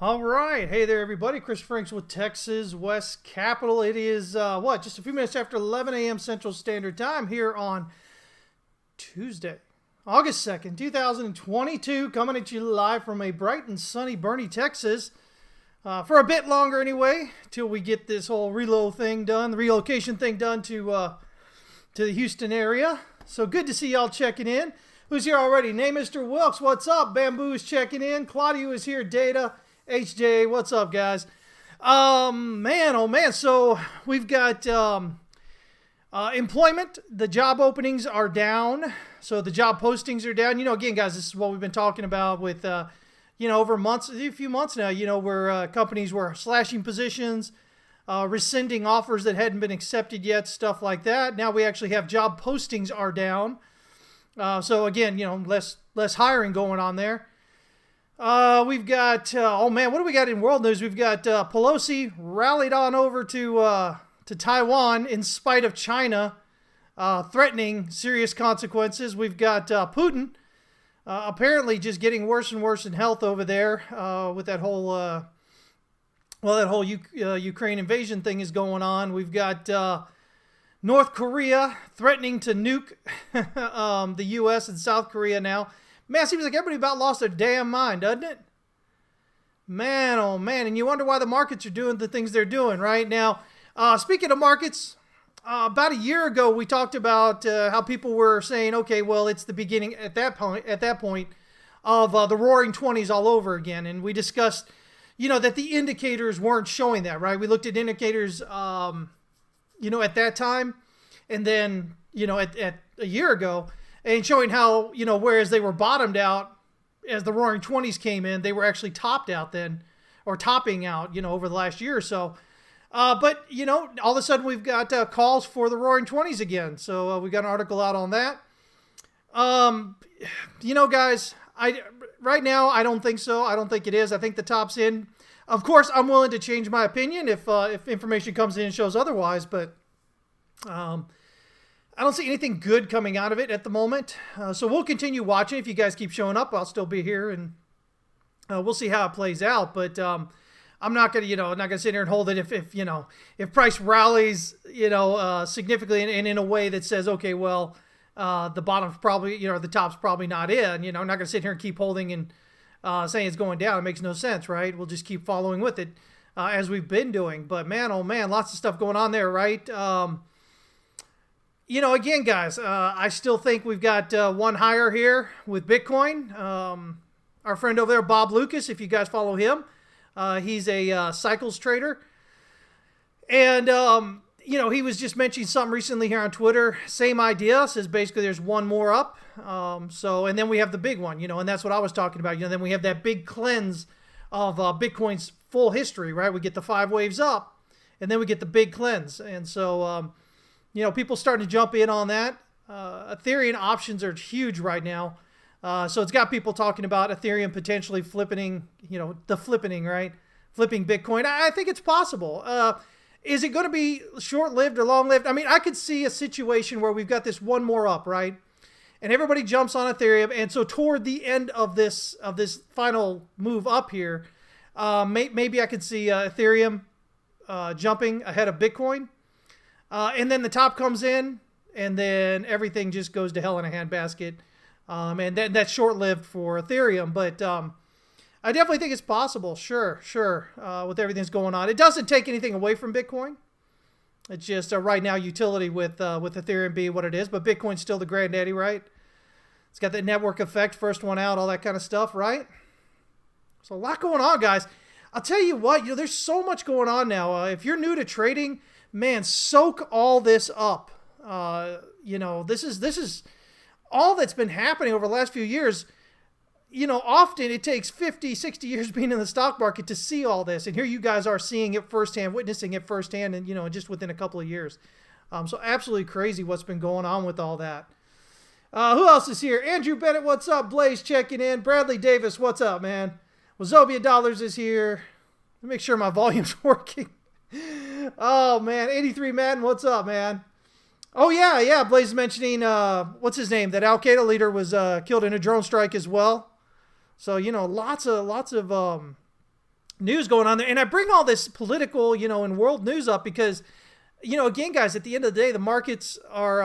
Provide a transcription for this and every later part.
All right. Hey there, everybody. Chris Franks with Texas West Capital. It is, just a few minutes after 11 a.m. Central Standard Time here on Tuesday, August 2nd, 2022, coming at you live from a bright and sunny Bernie, Texas, for a bit longer anyway, till we get this whole the relocation thing done to the Houston area. So good to see y'all checking in. Who's here already? Name Mr. Wilkes, what's up? Bamboo's checking in. Claudio is here. Data. HJ, what's up, guys? Man, oh man. So we've got employment. The job openings are down. So the job postings are down. Again, guys, this is what we've been talking about with, over months, a few months now, where companies were slashing positions, rescinding offers that hadn't been accepted yet, stuff like that. Now we actually have job postings are down. So again, less hiring going on there. We've got, what do we got in world news? We've got Pelosi rallied on over to Taiwan in spite of China threatening serious consequences. We've got Putin apparently just getting worse and worse in health over there with that whole, Ukraine invasion thing is going on. We've got North Korea threatening to nuke the U.S. and South Korea now. Man, it seems like everybody about lost their damn mind, doesn't it? Man, oh man. And you wonder why the markets are doing the things they're doing right now. Speaking of markets, about a year ago, we talked about how people were saying, okay, well, it's the beginning at that point of the roaring 20s all over again. And we discussed, that the indicators weren't showing that, right? We looked at indicators, at that time. And then, at a year ago, and showing how, whereas they were bottomed out as the roaring 20s came in, they were actually topped out then, or topping out, over the last year or so. But, all of a sudden we've got calls for the roaring 20s again. So we got an article out on that. Guys, right now, I don't think so. I don't think it is. I think the top's in. Of course, I'm willing to change my opinion if information comes in and shows otherwise, but I don't see anything good coming out of it at the moment. So we'll continue watching. If you guys keep showing up, I'll still be here, and we'll see how it plays out. But I'm not gonna sit here and hold it if price rallies, significantly and in a way that says, okay, well, the bottom's probably, the top's probably not in. I'm not gonna sit here and keep holding and saying it's going down. It makes no sense, right? We'll just keep following with it as we've been doing. But man, oh man, lots of stuff going on there, right? Again, guys, I still think we've got one higher here with Bitcoin. Our friend over there, Bob Lucas, if you guys follow him, he's a cycles trader. And, he was just mentioning something recently here on Twitter. Same idea, says basically there's one more up. And then we have the big one, and that's what I was talking about. Then we have that big cleanse of Bitcoin's full history, right? We get the 5 waves up, and then we get the big cleanse. And so, people starting to jump in on that. Ethereum options are huge right now. So it's got people talking about Ethereum potentially flipping, right? Flipping Bitcoin. I think it's possible. Is it going to be short-lived or long-lived? I mean, I could see a situation where we've got this one more up, right? And everybody jumps on Ethereum. And so toward the end of this final move up here, maybe I could see Ethereum jumping ahead of Bitcoin. And then the top comes in, and then everything just goes to hell in a handbasket. And that's short-lived for Ethereum. But I definitely think it's possible. Sure. With everything that's going on. It doesn't take anything away from Bitcoin. It's just right now utility with Ethereum being what it is. But Bitcoin's still the granddaddy, right? It's got that network effect, first one out, all that kind of stuff, right? So a lot going on, guys. I'll tell you what, there's so much going on now. If you're new to trading, man, soak all this up. This is all that's been happening over the last few years. Often it takes 50, 60 years being in the stock market to see all this. And here you guys are seeing it firsthand, witnessing it firsthand, and, just within a couple of years. So absolutely crazy what's been going on with all that. Who else is here? Andrew Bennett, what's up? Blaze checking in. Bradley Davis, what's up, man? Wazobia Dollars is here. Let me make sure my volume's working. Oh, man. 83 Madden, what's up, man? Oh, yeah. Blaze is mentioning, what's his name? That Al-Qaeda leader was killed in a drone strike as well. So, lots of news going on there. And I bring all this political, and world news up because, again, guys, at the end of the day, the markets are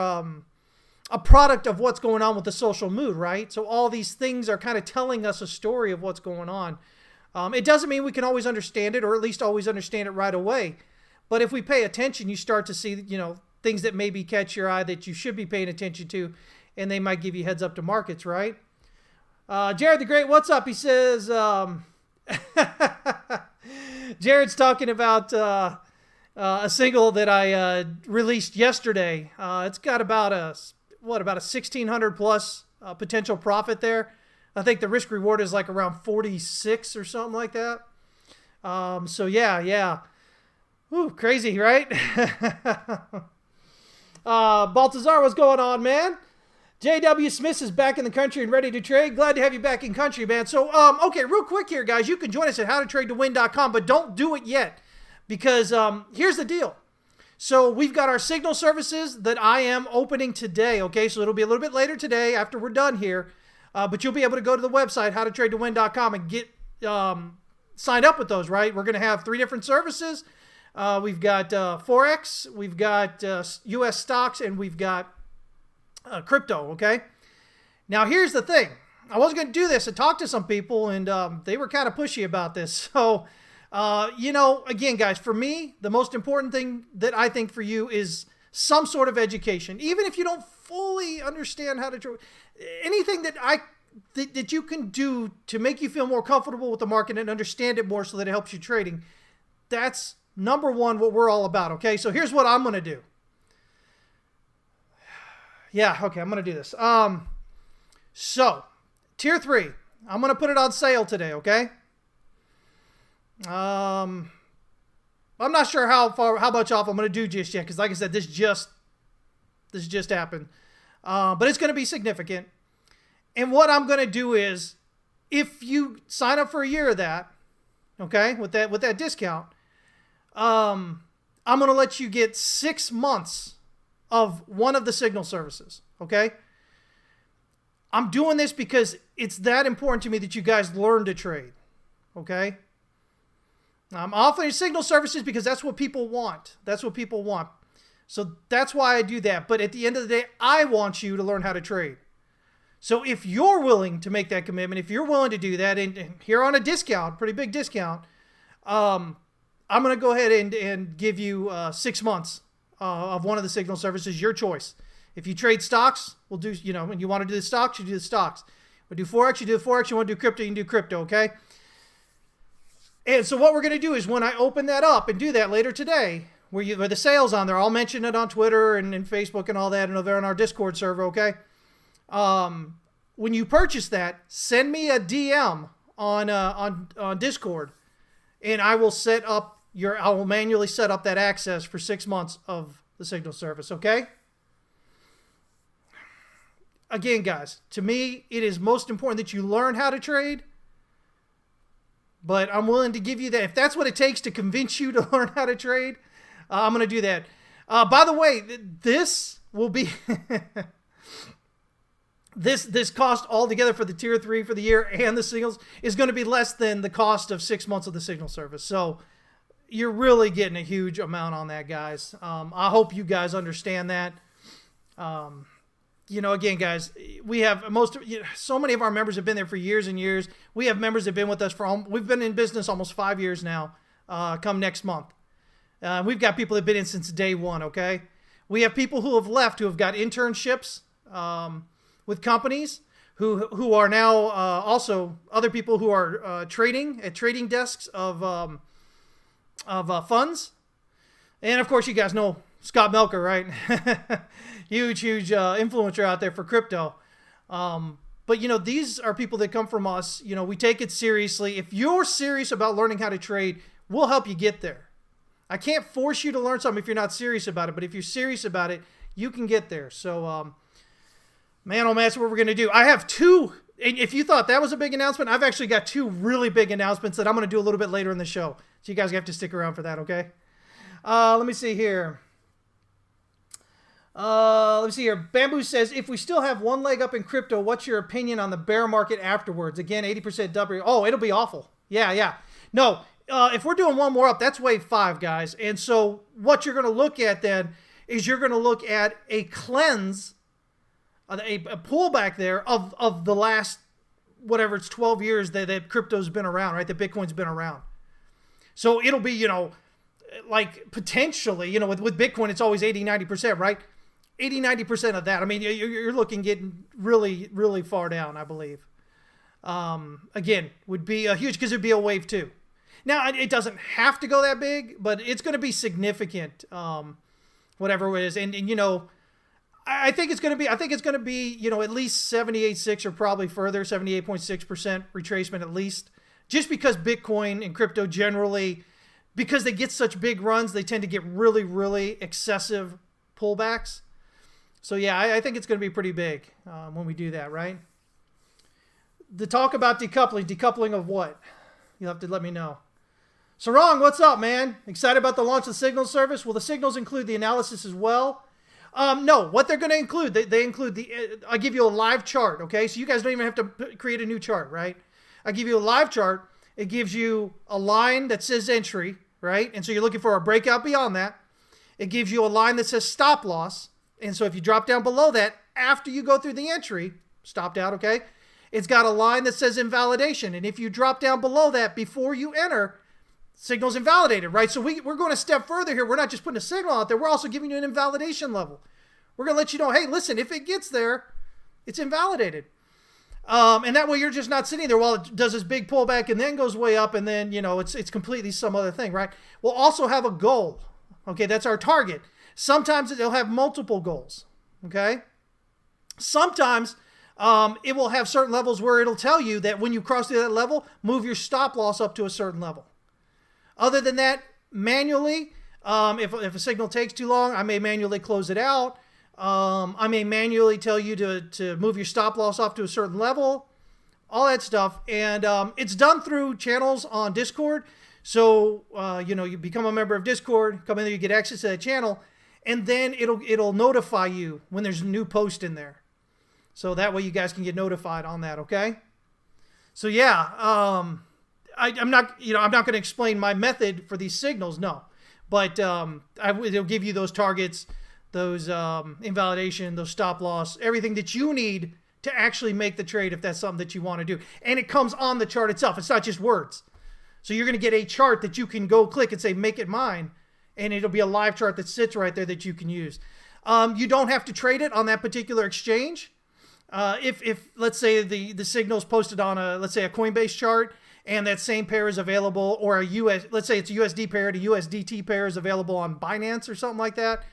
a product of what's going on with the social mood, right? So all these things are kind of telling us a story of what's going on. It doesn't mean we can always understand it, or at least always understand it right away. But if we pay attention, you start to see, things that maybe catch your eye that you should be paying attention to, and they might give you heads up to markets, right? Jared the Great, what's up? He says, Jared's talking about a single that I released yesterday. It's got about a 1,600 plus potential profit there. I think the risk reward is like around 46 or something like that. So yeah. Ooh, crazy, right? Baltazar, what's going on, man? J.W. Smith is back in the country and ready to trade. Glad to have you back in country, man. So, okay, real quick here, guys. You can join us at howtotradetowin.com, but don't do it yet because here's the deal. So we've got our signal services that I am opening today, okay? So it'll be a little bit later today after we're done here, but you'll be able to go to the website, howtotradetowin.com, and get signed up with those, right? We're going to have 3 different services. We've got Forex, we've got U.S. stocks, and we've got crypto, okay? Now, here's the thing. I was going to do this and talk to some people, and they were kind of pushy about this. So, again, guys, for me, the most important thing that I think for you is some sort of education. Even if you don't fully understand how to trade, anything that you can do to make you feel more comfortable with the market and understand it more so that it helps you trading, that's number one what we're all about, okay? So here's what I'm going to do. Yeah, okay, I'm going to do this. So, Tier 3, I'm going to put it on sale today, okay? I'm not sure how much off I'm going to do just yet, because like I said, this just happened. But it's going to be significant. And what I'm going to do is, if you sign up for a year of that, okay, with that discount, I'm going to let you get 6 months of one of the signal services, okay? I'm doing this because it's that important to me that you guys learn to trade, okay? I'm offering signal services because that's what people want. That's what people want. So that's why I do that. But at the end of the day, I want you to learn how to trade. So if you're willing to make that commitment, if you're willing to do that, and here on a discount, pretty big discount, I'm going to go ahead and give you 6 months of one of the signal services, your choice. If you trade stocks, we'll do, when you want to do the stocks, you do the stocks. We do Forex, you do the Forex. You want to do crypto, you can do crypto, okay? And so what we're going to do is when I open that up and do that later today, where the sale's on there, I'll mention it on Twitter and Facebook and all that, and over on our Discord server, okay? When you purchase that, send me a DM on Discord, and I will I will manually set up that access for 6 months of the signal service, okay? Again, guys, to me, it is most important that you learn how to trade, but I'm willing to give you that. If that's what it takes to convince you to learn how to trade, I'm going to do that. By the way, this will be... This cost altogether for the Tier 3 for the year and the signals is going to be less than the cost of 6 months of the signal service. So you're really getting a huge amount on that, guys. I hope you guys understand that. Again, guys, we have so many of our members have been there for years and years. We have members that have been with us we've been in business almost 5 years now, come next month. We've got people that have been in since day one, okay? We have people who have left, who have got internships with companies, who are now also other people who are trading at trading desks of funds. And, of course, you guys know Scott Melker, right? huge influencer out there for crypto. But, these are people that come from us. We take it seriously. If you're serious about learning how to trade, we'll help you get there. I can't force you to learn something if you're not serious about it. But if you're serious about it, you can get there. So, man, oh man, that's what we're going to do. I have 2. And if you thought that was a big announcement, I've actually got 2 really big announcements that I'm going to do a little bit later in the show. So you guys have to stick around for that, okay? Let me see here. Bamboo says, if we still have one leg up in crypto, what's your opinion on the bear market afterwards? Again, 80% W. Oh, it'll be awful. Yeah. No, if we're doing one more up, that's wave 5, guys. And so what you're going to look at then is you're going to look at a cleanse, a pullback there of the last, whatever, it's 12 years that crypto's been around, right? That Bitcoin's been around. So it'll be, like potentially, with Bitcoin, it's always 80, 90%, right? 80, 90% of that. I mean, you're looking getting really, really far down, I believe. Again, would be a huge, because it'd be a wave 2. Now, it doesn't have to go that big, but it's going to be significant, whatever it is. And I think it's going to be, at least 78.6 or probably further, 78.6% retracement at least. Just because Bitcoin and crypto generally, because they get such big runs, they tend to get really, really excessive pullbacks. So yeah, I think it's going to be pretty big when we do that, right? The talk about decoupling of what? You'll have to let me know. Sarang, what's up, man? Excited about the launch of the signals service? Will the signals include the analysis as well? No, what they're going to include, they include I'll give you a live chart, okay? So you guys don't even have to create a new chart, right? I give you a live chart. It gives you a line that says entry, right? And so you're looking for a breakout beyond that. It gives you a line that says stop loss. And so if you drop down below that, after you go through the entry, stopped out, okay? It's got a line that says invalidation. And if you drop down below that before you enter, signal's invalidated, right? So we're going a step further here. We're not just putting a signal out there. We're also giving you an invalidation level. We're going to let you know, hey, listen, if it gets there, it's invalidated. And that way you're just not sitting there while it does this big pullback and then goes way up and then, it's completely some other thing, right? We'll also have a goal. Okay, that's our target. Sometimes they'll have multiple goals, okay? Sometimes it will have certain levels where it'll tell you that when you cross through that level, move your stop loss up to a certain level. Other than that, manually, if a signal takes too long, I may manually close it out. I may manually tell you to move your stop loss off to a certain level, all that stuff. And it's done through channels on Discord. So, you become a member of Discord, come in there, you get access to that channel, and then it'll notify you when there's a new post in there. So that way you guys can get notified on that, okay? So yeah, I'm not going to explain my method for these signals, no. But it'll give you those targets, those invalidation, those stop loss, everything that you need to actually make the trade if that's something that you want to do. And it comes on the chart itself. It's not just words. So you're going to get a chart that you can go click and say, make it mine. And it'll be a live chart that sits right there that you can use. You don't have to trade it on that particular exchange. If let's say the signal's posted on let's say a Coinbase chart, and that same pair is available, or let's say it's a USD pair, a USDT pair is available on Binance or something like that.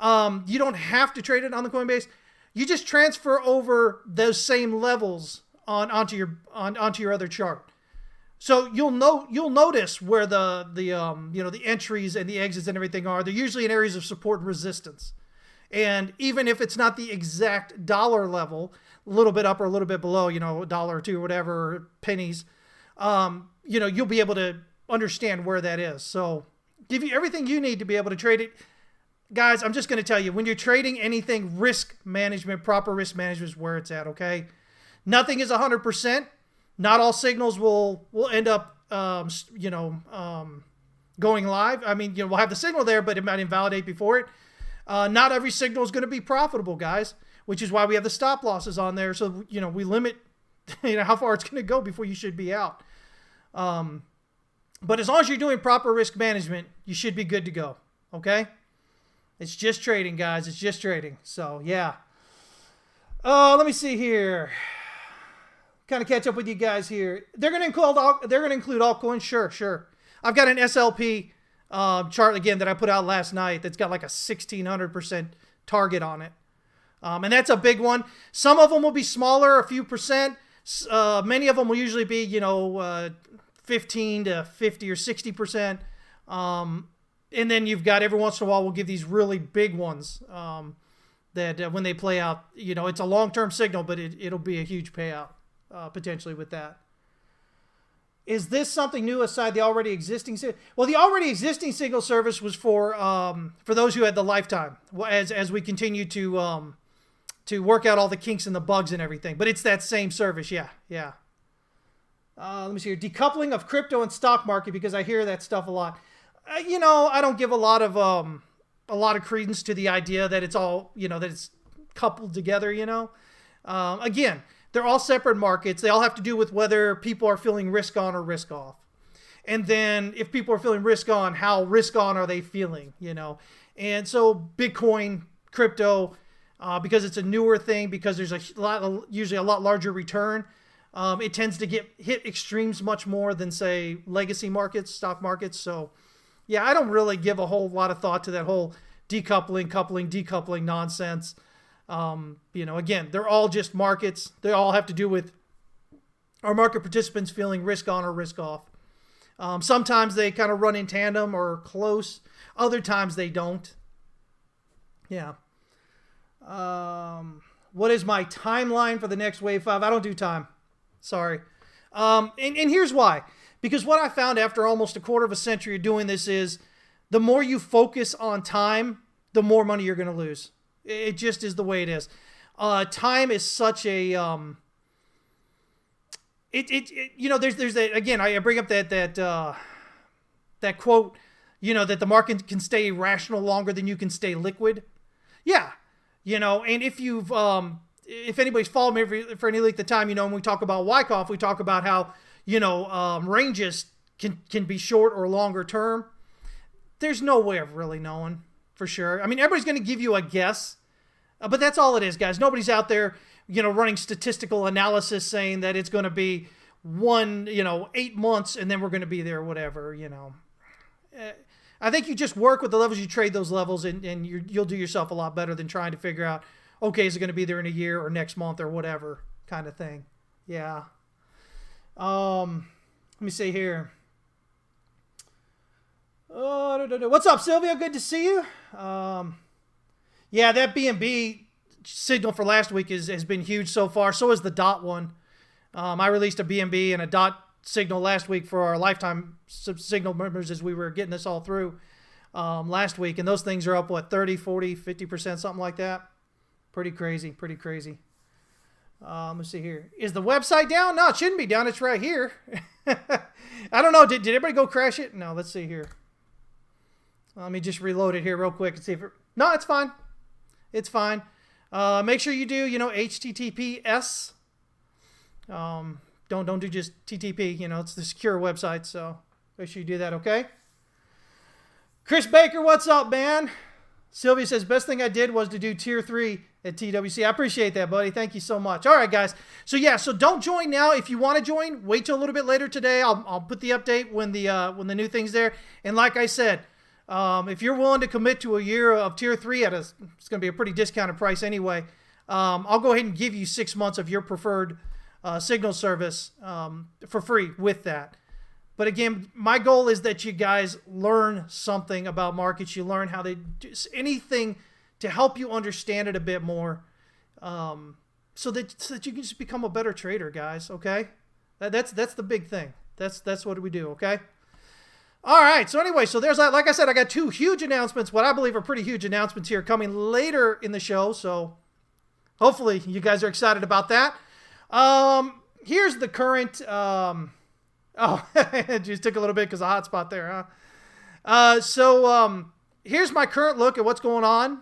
You don't have to trade it on the Coinbase. You just transfer over those same levels onto your other chart. So you'll notice where the entries and the exits and everything are. They're usually in areas of support and resistance. And even if it's not the exact dollar level, a little bit up or a little bit below, a dollar or two or whatever, pennies, you'll be able to understand where that is. So give you everything you need to be able to trade it. Guys, I'm just going to tell you, when you're trading anything, proper risk management is where it's at, okay? Nothing is 100%. Not all signals will end up, going live. I mean, we'll have the signal there, but it might invalidate before it. Not every signal is going to be profitable, guys, which is why we have the stop losses on there. So, we limit, how far it's going to go before you should be out. But as long as you're doing proper risk management, you should be good to go. Okay. It's just trading, guys. It's just trading. So yeah. Let me see here. Kind of catch up with you guys here. They're going to include altcoins. Sure. I've got an SLP chart again that I put out last night that's got like a 1600% target on it. And that's a big one. Some of them will be smaller, a few percent. Many of them will usually be, 15 to 50 or 60%. And then you've got every once in a while we'll give these really big ones that when they play out, it's a long-term signal, but it'll be a huge payout potentially with that. Is this something new aside the already existing signal? Well, the already existing signal service was for those who had the lifetime as we continue to work out all the kinks and the bugs and everything. But it's that same service, yeah. Let me see here. Decoupling of crypto and stock market, because I hear that stuff a lot. I don't give a lot of credence to the idea that it's all, that it's coupled together, Again, they're all separate markets. They all have to do with whether people are feeling risk on or risk off. And then if people are feeling risk on, how risk on are they feeling, And so Bitcoin, crypto, because it's a newer thing, because there's usually a lot larger return, it tends to hit extremes much more than, say, legacy markets, stock markets. So, yeah, I don't really give a whole lot of thought to that whole decoupling nonsense. Again, they're all just markets. They all have to do with our market participants feeling risk on or risk off. Sometimes they kind of run in tandem or close. Other times they don't. Yeah. What is my timeline for the next Wave 5? I don't do time. Sorry. And here's why. Because what I found after almost a quarter of a century of doing this is the more you focus on time, the more money you're going to lose. It just is the way it is. Time is such a... there's that, again, I bring up that quote, that the market can stay rational longer than you can stay liquid. Yeah. And if anybody's followed me for any length of time, when we talk about Wyckoff, we talk about how, ranges can be short or longer term. There's no way of really knowing for sure. I mean, everybody's going to give you a guess, but that's all it is, guys. Nobody's out there, running statistical analysis saying that it's going to be 8 months and then we're going to be there, whatever, I think you just work with the levels, you trade those levels, and you'll do yourself a lot better than trying to figure out, okay, is it going to be there in a year or next month or whatever kind of thing. Yeah. Let me see here. What's up, Sylvia? Good to see you. Yeah, that BNB signal for last week has been huge so far. So is the DOT one. I released a BNB and a DOT signal last week for our lifetime signal members as we were getting this all through last week. And those things are up, 30, 40, 50%, something like that. Pretty crazy. Let me see here. Is the website down? No, it shouldn't be down. It's right here. I don't know. Did everybody go crash it? No, let's see here. Let me just reload it here real quick and see if it... No, it's fine. It's fine. Make sure you do, HTTPS. Don't do just TTP. It's the secure website, so make sure you do that, okay? Chris Baker, what's up, man? Sylvia says, best thing I did was to do tier 3 at TWC. I appreciate that, buddy. Thank you so much. All right, guys. So, yeah, so don't join now. If you want to join, wait till a little bit later today. I'll put the update when the new thing's there. And like I said, if you're willing to commit to a year of tier 3 it's going to be a pretty discounted price anyway, I'll go ahead and give you 6 months of your preferred signal service for free with that. But again, my goal is that you guys learn something about markets. You learn how they do anything to help you understand it a bit more, so that you can just become a better trader, guys. Okay, that's the big thing. That's what we do. Okay. All right. So anyway, so there's that. Like I said, I got 2 huge announcements. What I believe are pretty huge announcements here coming later in the show. So hopefully you guys are excited about that. Here's the current. It just took a little bit because of hotspot there, huh? Here's my current look at what's going on.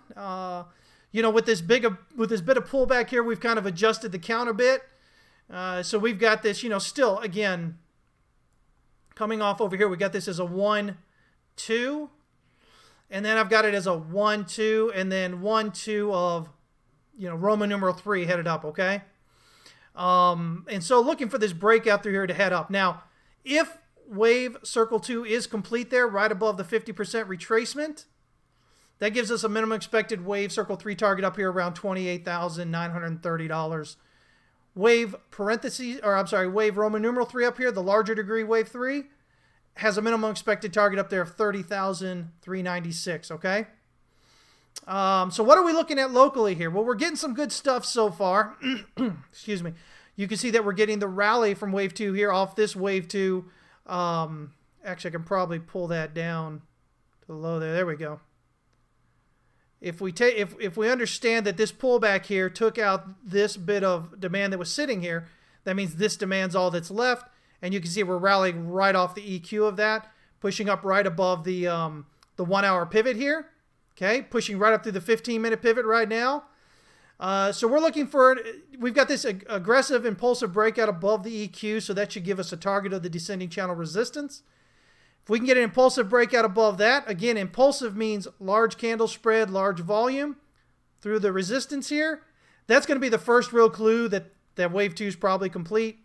With this bit of pullback here, we've kind of adjusted the count a bit. So we've got this, still again coming off over here. We got this as a 1, 2, and then I've got it as a 1, 2, and then 1, 2 of Roman numeral 3 headed up. Okay. And so looking for this breakout through here to head up. Now, if wave circle 2 is complete there, right above the 50% retracement, that gives us a minimum expected wave circle 3 target up here around $28,930. Wave Roman numeral 3 up here, the larger degree wave 3, has a minimum expected target up there of $30,396, okay? So what are we looking at locally here? Well, we're getting some good stuff so far. Excuse me. You can see that we're getting the rally from wave 2 here off this wave 2. Actually, I can probably pull that down to the low there. There we go. If we understand that this pullback here took out this bit of demand that was sitting here, that means this demand's all that's left. And you can see we're rallying right off the EQ of that, pushing up right above the 1 hour pivot here. Okay, pushing right up through the 15-minute pivot right now. So we're looking for, we've got this aggressive impulsive breakout above the EQ, so that should give us a target of the descending channel resistance. If we can get an impulsive breakout above that, again, impulsive means large candle spread, large volume through the resistance here. That's going to be the first real clue that wave 2 is probably complete.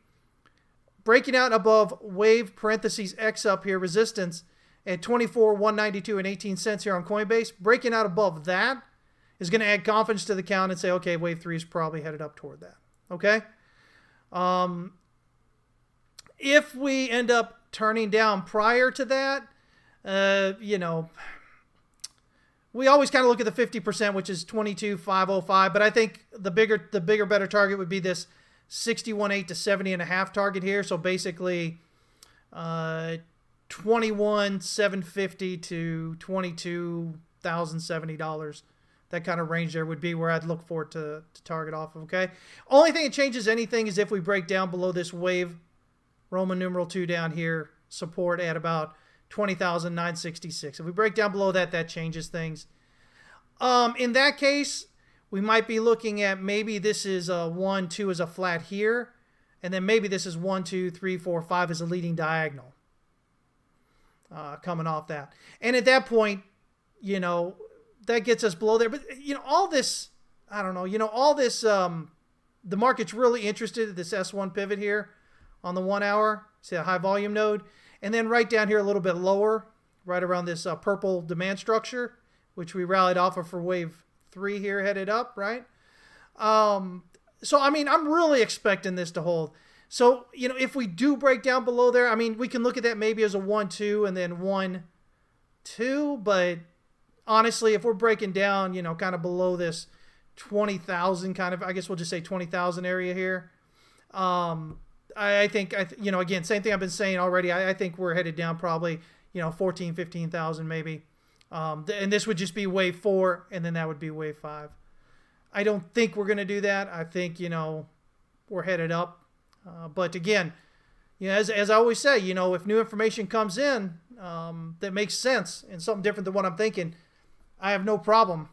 Breaking out above wave parentheses X up here, resistance at 24,192 and 18 cents here on Coinbase. Breaking out above that is going to add confidence to the count and say, okay, wave 3 is probably headed up toward that. Okay? If we end up turning down prior to that, we always kind of look at the 50%, which is 22,505. But I think the bigger, better target would be this 61.8 to 70.5 target here. So basically, 21,750 to $22,070. That kind of range there would be where I'd look for it to target off of. Okay. Only thing that changes anything is if we break down below this wave Roman numeral 2 down here, support at about 20,966. If we break down below that, that changes things. In that case, we might be looking at maybe this is a 1, 2 as a flat here, and then maybe this is 1, 2, 3, 4, 5 as a leading diagonal coming off that. And at that point, that gets us below there. But, all this, I don't know, all this, the market's really interested in this S1 pivot here on the 1 hour, see a high volume node, and then right down here a little bit lower, right around this purple demand structure, which we rallied off of for wave 3 here, headed up, right? So, I mean, I'm really expecting this to hold. So, if we do break down below there, I mean, we can look at that maybe as a 1, 2, and then 1, 2, but honestly, if we're breaking down, kind of below this 20,000 kind of, I guess we'll just say 20,000 area here, I think, again, same thing I've been saying already. I think we're headed down probably, 14, 15,000 maybe. And this would just be wave 4, and then that would be wave 5. I don't think we're going to do that. I think, we're headed up. But again, as I always say, if new information comes in that makes sense and something different than what I'm thinking, I have no problem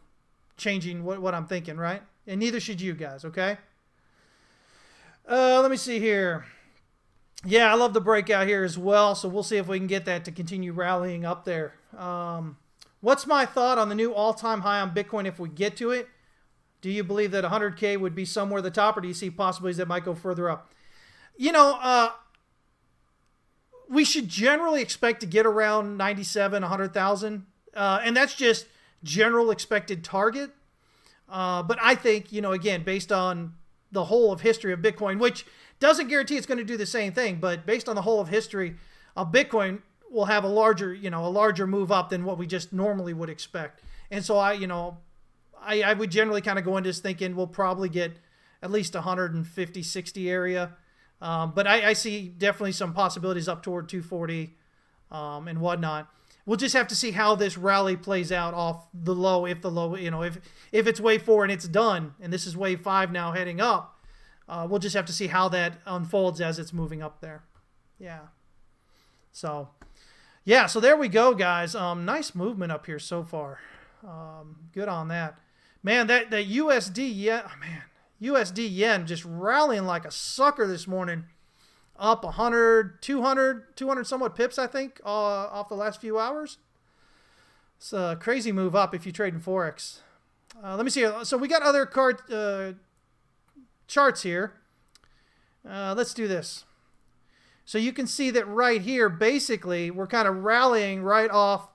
changing what I'm thinking, right? And neither should you guys, okay? Let me see here. Yeah, I love the breakout here as well, so we'll see if we can get that to continue rallying up there. What's my thought on the new all-time high on Bitcoin if we get to it? Do you believe that 100K would be somewhere at the top, or do you see possibilities that might go further up? We should generally expect to get around 97, 100,000, and that's just general expected target. But I think, again, based on the whole of history of Bitcoin, which doesn't guarantee it's going to do the same thing, but based on the whole of history of Bitcoin, will have a larger move up than what we just normally would expect. And so I would generally kind of go into this thinking we'll probably get at least 150, 60 area. But I see definitely some possibilities up toward 240 and whatnot. We'll just have to see how this rally plays out off the low. If the low, if it's wave 4 and it's done, and this is wave 5 now heading up, we'll just have to see how that unfolds as it's moving up there. Yeah. So there we go, guys. Nice movement up here so far. Good on that. Man, that USD, USD yen just rallying like a sucker this morning. Up 100, 200 somewhat pips, I think, off the last few hours. It's a crazy move up if you trade in Forex. Let me see here. So we got other charts here. Let's do this. So you can see that right here, basically, we're kind of rallying right off.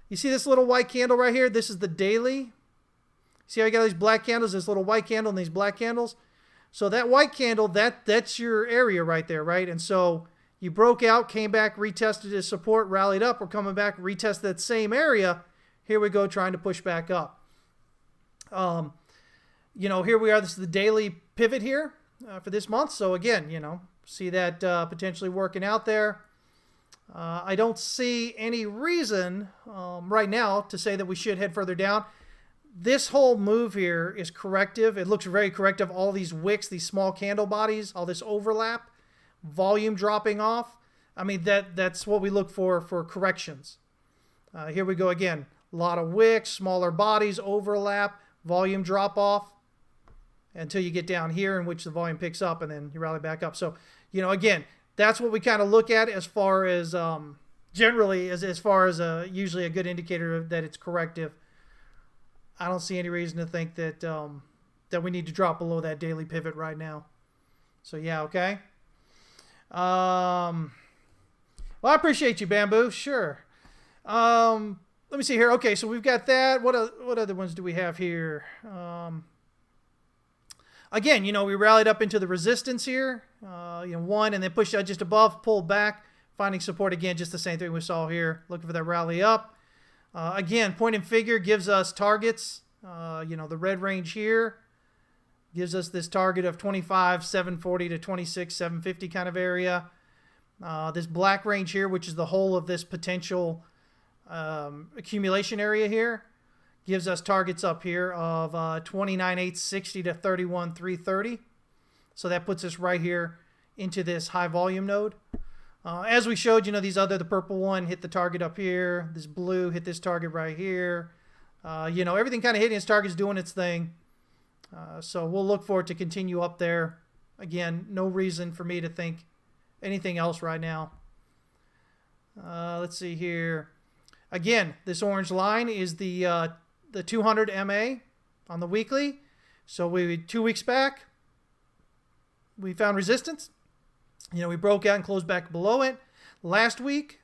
You see this little white candle right here? This is the daily. See how you got these black candles, this little white candle and these black candles? So that white candle, that's your area right there, right? And so you broke out, came back, retested as support, rallied up. We're coming back, retest that same area. Here we go, trying to push back up. Here we are. This is the daily pivot here for this month. So again, see that potentially working out there. I don't see any reason right now to say that we should head further down. This whole move here is corrective. It looks very corrective. All these wicks, these small candle bodies, all this overlap. volume dropping off. I mean, that's what we look for corrections. Here we go again. A lot of wicks, smaller bodies, overlap, volume drop off until you get down here in which the volume picks up and then you rally back up. So, again, that's what we kind of look at as far as generally as far as usually a good indicator that it's corrective. I don't see any reason to think that that we need to drop below that daily pivot right now. So yeah, okay. Well, I appreciate you, Bamboo. Sure. Let me see here. Okay, so we've got that. What other ones do we have here? Again, we rallied up into the resistance here. One and then pushed out just above, pulled back, finding support again. Just the same thing we saw here. Looking for that rally up. Again, point and figure gives us targets. The red range here gives us this target of 25,740 to 26,750 kind of area. This black range here, which is the whole of this potential accumulation area here, gives us targets up here of 29,860 to 31,330. So that puts us right here into this high volume node. As we showed, the purple one hit the target up here. This blue hit this target right here. Everything kind of hitting its targets, doing its thing. So we'll look for it to continue up there. Again, no reason for me to think anything else right now. Let's see here. Again, this orange line is the 200 MA on the weekly. So 2 weeks back, we found resistance. We broke out and closed back below it. Last week,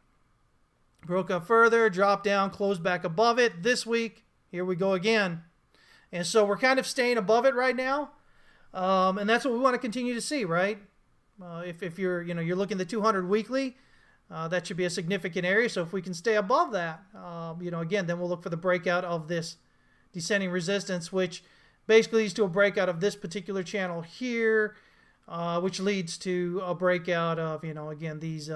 broke up further, dropped down, closed back above it. This week, here we go again. And so we're kind of staying above it right now. And that's what we want to continue to see, right? If you're looking at the 200 weekly, that should be a significant area. So if we can stay above that, again, then we'll look for the breakout of this descending resistance, which basically leads to a breakout of this particular channel here, which leads to a breakout of, again, these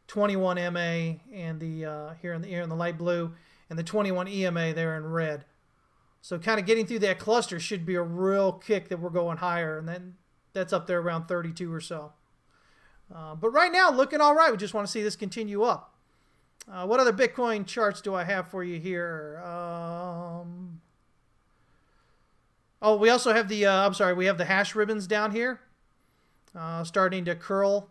21 MA and the here in the light blue, and the 21 EMA there in red. So kind of getting through that cluster should be a real kick that we're going higher, and then that's up there around 32 or so. But right now, looking all right. We just want to see this continue up. What other Bitcoin charts do I have for you here? We also have the we have the hash ribbons down here, starting to curl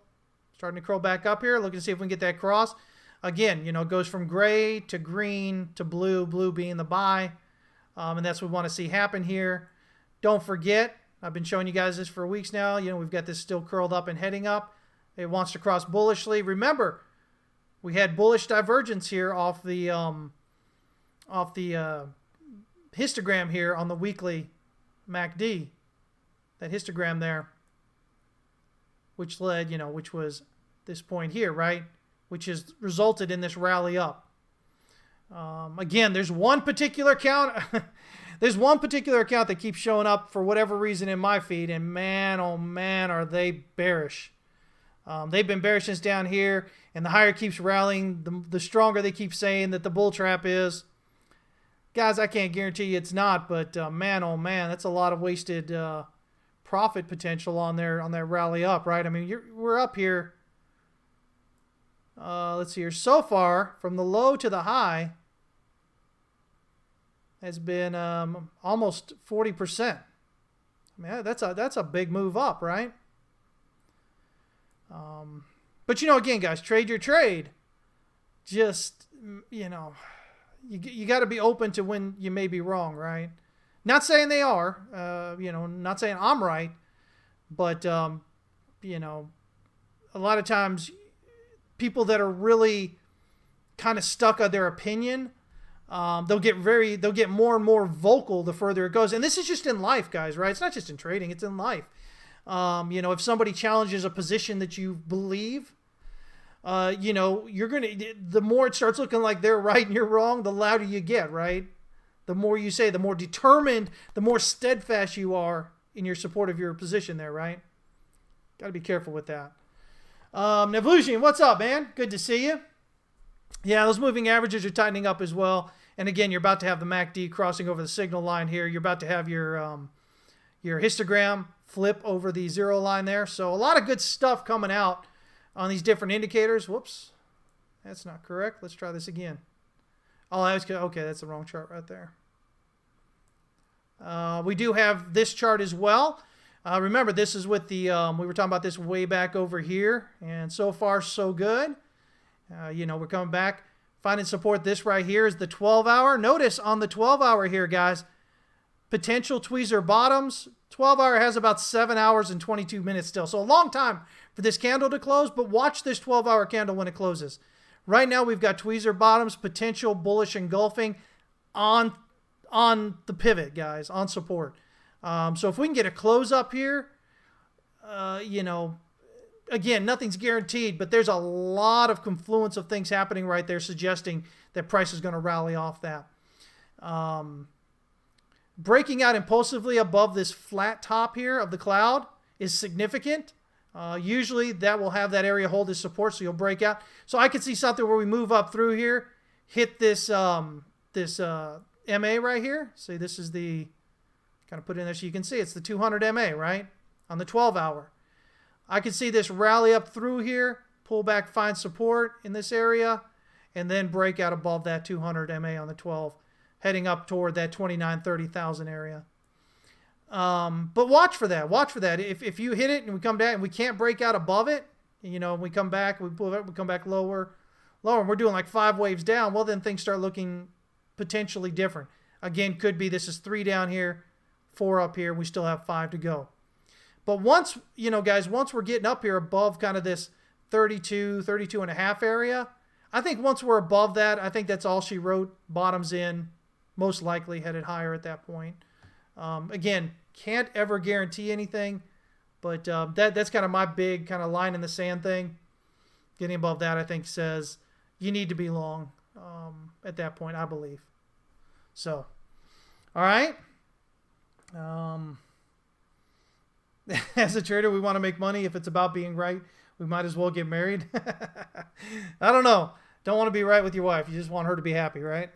back up here. Looking to see if we can get that cross. Again, it goes from gray to green to blue, blue being the buy. And that's what we want to see happen here. Don't forget, I've been showing you guys this for weeks now. We've got this still curled up and heading up. It wants to cross bullishly. Remember, we had bullish divergence here off the histogram here on the weekly MACD. That histogram there, which led, which was this point here, right? Which has resulted in this rally up. Again, there's one particular account. There's one particular account that keeps showing up for whatever reason in my feed, and man, oh man, are they bearish. They've been bearish since down here, and the higher it keeps rallying, the stronger they keep saying that the bull trap is. Guys, I can't guarantee you it's not, but man, oh man, that's a lot of wasted profit potential on that rally up, right? I mean, we're up here. Let's see here. So far, from the low to the high, has been almost 40%. I mean, that's a big move up, right? But again, guys, trade your trade. Just you got to be open to when you may be wrong, right? Not saying they are, not saying I'm right, but a lot of times people that are really kind of stuck on their opinion, they'll get more and more vocal the further it goes. And this is just in life, guys, right? It's not just in trading, it's in life. If somebody challenges a position that you believe, the more it starts looking like they're right and you're wrong, the louder you get, right? The more you say, the more determined, the more steadfast you are in your support of your position there, right? Got to be careful with that. Navlusian, what's up, man? Good to see you. Yeah, those moving averages are tightening up as well. And again, you're about to have the MACD crossing over the signal line here. You're about to have your histogram flip over the zero line there. So a lot of good stuff coming out on these different indicators. Whoops, that's not correct. Let's try this again. Oh, that was good. Okay, that's the wrong chart right there. We do have this chart as well. Remember, this is with the, we were talking about this way back over here, and so far so good. You know, we're coming back, finding support. This right here is the 12-hour. Notice on the 12-hour here, guys, potential tweezer bottoms. 12-hour has about 7 hours and 22 minutes still. So a long time for this candle to close, but watch this 12-hour candle when it closes. Right now we've got tweezer bottoms, potential bullish engulfing on the pivot, guys, on support. So if we can get a close up here, you know, again, nothing's guaranteed, but there's a lot of confluence of things happening right there suggesting that price is going to rally off that. Breaking out impulsively above this flat top here of the cloud is significant. Usually that will have that area hold as support, so you'll break out. So I could see something where we move up through here, hit this MA right here. See, this is the, kind of put in there so you can see, it's the 200 MA, right? On the 12-hour. I could see this rally up through here, pull back, find support in this area, and then break out above that 200 MA on the 12, heading up toward that 29,000-30,000 area. But watch for that. Watch for that. If you hit it and we come down and we can't break out above it, you know, we come back, we pull it, we come back lower, and we're doing like 5 waves down, well, then things start looking potentially different. Again, could be this is 3 down here, 4 up here, we still have 5 to go. But once, you know, guys, once we're getting up here above kind of this 32 and a half area, I think once we're above that, I think that's all she wrote. Bottoms in, most likely headed higher at that point. Again, can't ever guarantee anything, but that's kind of my big kind of line in the sand thing. Getting above that, I think, says you need to be long at that point, I believe. So, all right. As a trader, we want to make money. If it's about being right, we might as well get married. I don't know. Don't want to be right with your wife. You just want her to be happy, right?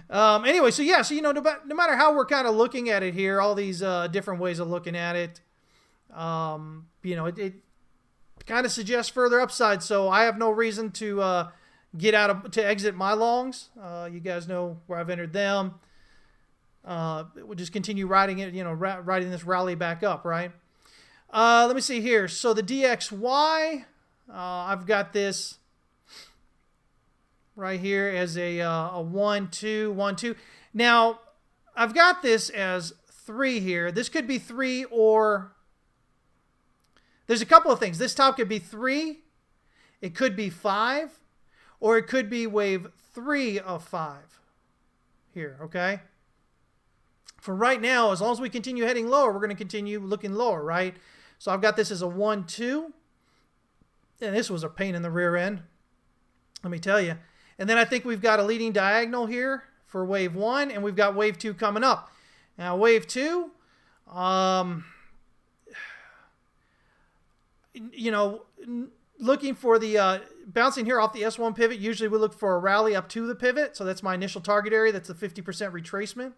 Anyway, so yeah, so, you know, no matter how we're kind of looking at it here, all these different ways of looking at it, you know, it kind of suggests further upside. So I have no reason to to exit my longs. You guys know where I've entered them. We'll just continue riding it, you know, riding this rally back up, right? Let me see here. So the DXY, I've got this right here as a 1, 2, 1, 2. Now, I've got this as 3 here. This could be 3, or there's a couple of things. This top could be 3. It could be 5, or it could be wave 3 of 5 here, okay? For right now, as long as we continue heading lower, we're going to continue looking lower, right? So I've got this as a 1, 2. And this was a pain in the rear end, let me tell you. And then I think we've got a leading diagonal here for wave 1, and we've got wave 2 coming up. Now, wave 2, you know, looking for the bouncing here off the S1 pivot. Usually we look for a rally up to the pivot. So that's my initial target area. That's the 50% retracement,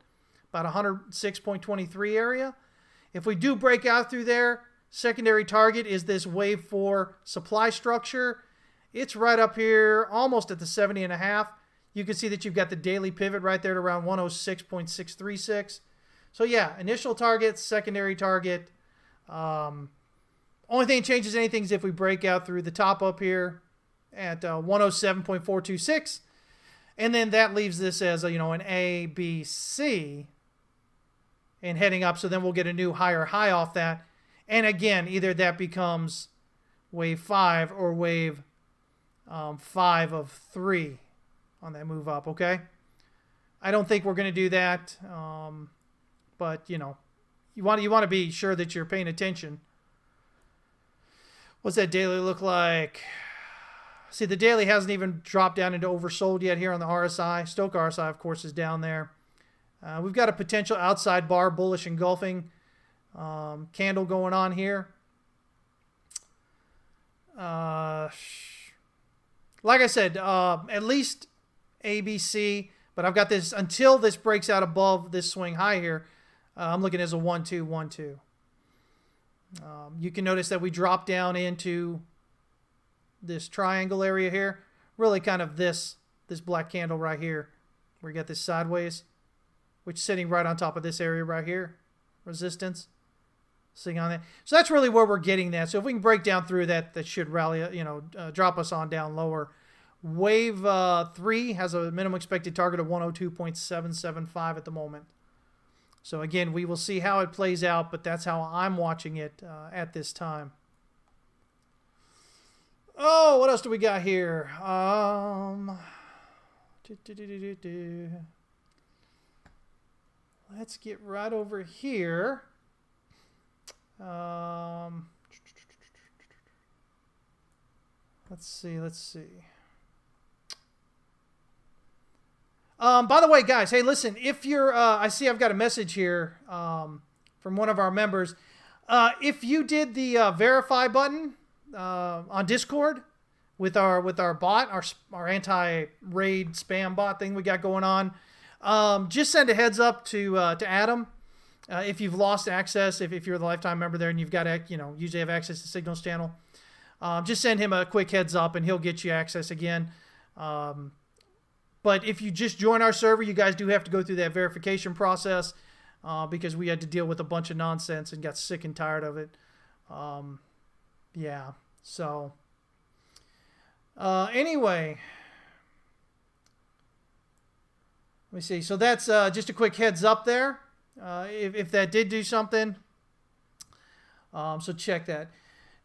about 106.23 area. If we do break out through there, secondary target is this wave 4 supply structure. It's right up here, almost at the 70.5. You can see that you've got the daily pivot right there at around 106.636. So yeah, initial target, secondary target. Only thing that changes anything is if we break out through the top up here at 107.426. And then that leaves this as a, you know, an A, B, C, and heading up. So then we'll get a new higher high off that. And again, either that becomes wave 5 or wave 5 of 3 on that move up, okay? I don't think we're going to do that, but, you know, you want to be sure that you're paying attention. What's that daily look like? See, the daily hasn't even dropped down into oversold yet here on the RSI. Stochc RSI, of course, is down there. We've got a potential outside bar bullish engulfing candle going on here. Like I said, at least ABC, but I've got this until this breaks out above this swing high here. I'm looking as a 1-2, 1-2. You can notice that we drop down into this triangle area here. Really kind of this black candle right here. Where you got this sideways, which is sitting right on top of this area right here. Resistance. Sitting on that. So that's really where we're getting that. So if we can break down through that, that should rally, drop us on down lower. Wave 3 has a minimum expected target of 102.775 at the moment. So again, we will see how it plays out, but that's how I'm watching it at this time. Oh, what else do we got here? Let's get right over here. Let's see. By the way, guys, hey, listen, if you're, I see I've got a message here from one of our members. If you did the verify button on Discord with our bot, our anti-raid spam bot thing we got going on, just send a heads up to Adam. If you've lost access, if you're the lifetime member there and you've got, usually have access to Signal's channel, just send him a quick heads up and he'll get you access again. But if you just join our server, you guys do have to go through that verification process because we had to deal with a bunch of nonsense and got sick and tired of it. Yeah, so anyway, let me see. So that's just a quick heads up there. If that did do something, so check that.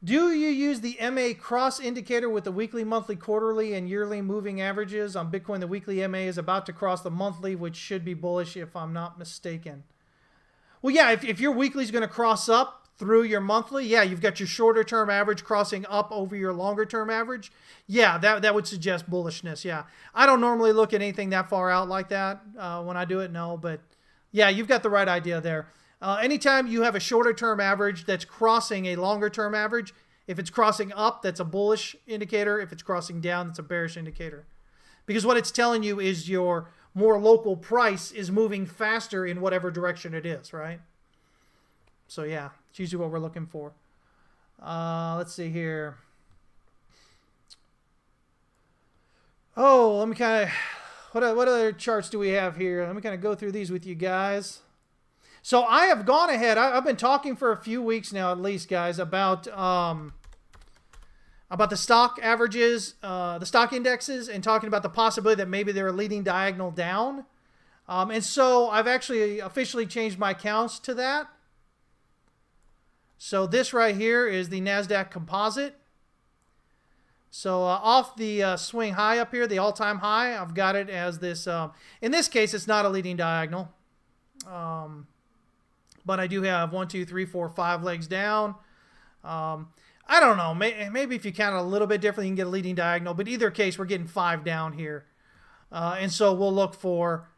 Do you use the MA cross indicator with the weekly, monthly, quarterly, and yearly moving averages? On Bitcoin, the weekly MA is about to cross the monthly, which should be bullish if I'm not mistaken. Well, yeah, if your weekly is going to cross up through your monthly, yeah, you've got your shorter term average crossing up over your longer term average. Yeah, that would suggest bullishness, yeah. I don't normally look at anything that far out like that when I do it, no, but yeah, you've got the right idea there. Anytime you have a shorter term average that's crossing a longer term average, if it's crossing up, that's a bullish indicator. If it's crossing down, that's a bearish indicator. Because what it's telling you is your more local price is moving faster in whatever direction it is, right? So yeah, it's usually what we're looking for. Let's see here. Oh, let me kind of, what other charts do we have here? Let me kind of go through these with you guys. So I have gone ahead. I've been talking for a few weeks now, at least, guys, about the stock averages, the stock indexes, and talking about the possibility that maybe they're a leading diagonal down. And so I've actually officially changed my counts to that. So this right here is the Nasdaq Composite. So off the swing high up here, the all-time high, I've got it as this. In this case, it's not a leading diagonal. But I do have 1, 2, 3, 4, 5 legs down. I don't know. Maybe if you count it a little bit differently, you can get a leading diagonal. But either case, we're getting 5 down here. And so we'll look for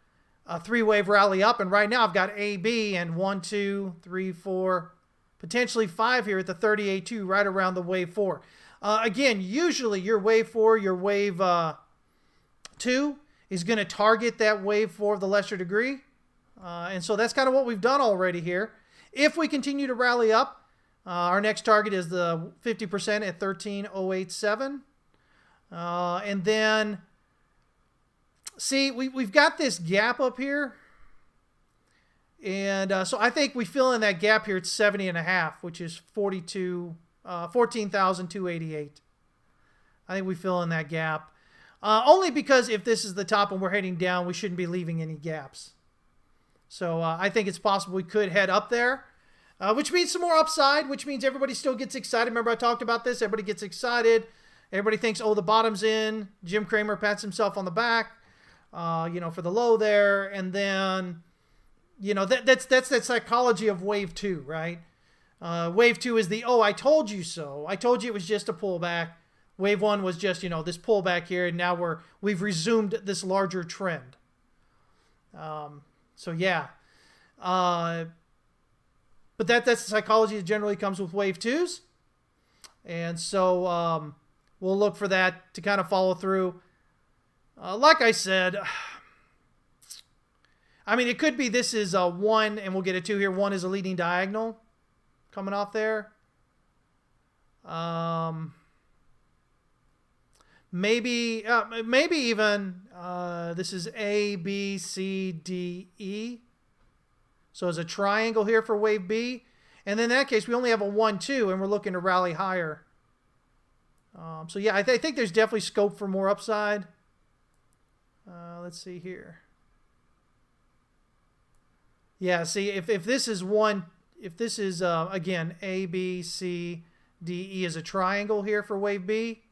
a 3-wave rally up. And right now I've got A, B, and 1, 2, 3, 4, potentially 5 here at the 38.2, right around the wave 4. Again, usually your wave 4, your wave 2 is going to target that wave 4 of the lesser degree. And so that's kind of what we've done already here. If we continue to rally up, our next target is the 50% at 13,087. And then, see, we've got this gap up here. And so I think we fill in that gap here at 70.5, which is 14,288. I think we fill in that gap. Only because if this is the top and we're heading down, we shouldn't be leaving any gaps. So I think it's possible we could head up there, which means some more upside, which means everybody still gets excited. Remember I talked about this. Everybody gets excited. Everybody thinks, oh, the bottom's in. Jim Cramer pats himself on the back, for the low there. And then, that's that psychology of wave 2, right? Wave 2 is the, oh, I told you so. I told you it was just a pullback. Wave 1 was just, this pullback here. And now we've resumed this larger trend. So yeah, but that's the psychology that generally comes with wave 2s. And so we'll look for that to kind of follow through. Like I said, I mean, it could be this is a 1, and we'll get a 2 here. 1 is a leading diagonal coming off there. Maybe even this is A, B, C, D, E. So it's a triangle here for wave B. And then in that case, we only have a 1, 2, and we're looking to rally higher. So yeah, I think there's definitely scope for more upside. Let's see here. Yeah, see, if this is again, A, B, C, D, E is a triangle here for wave B,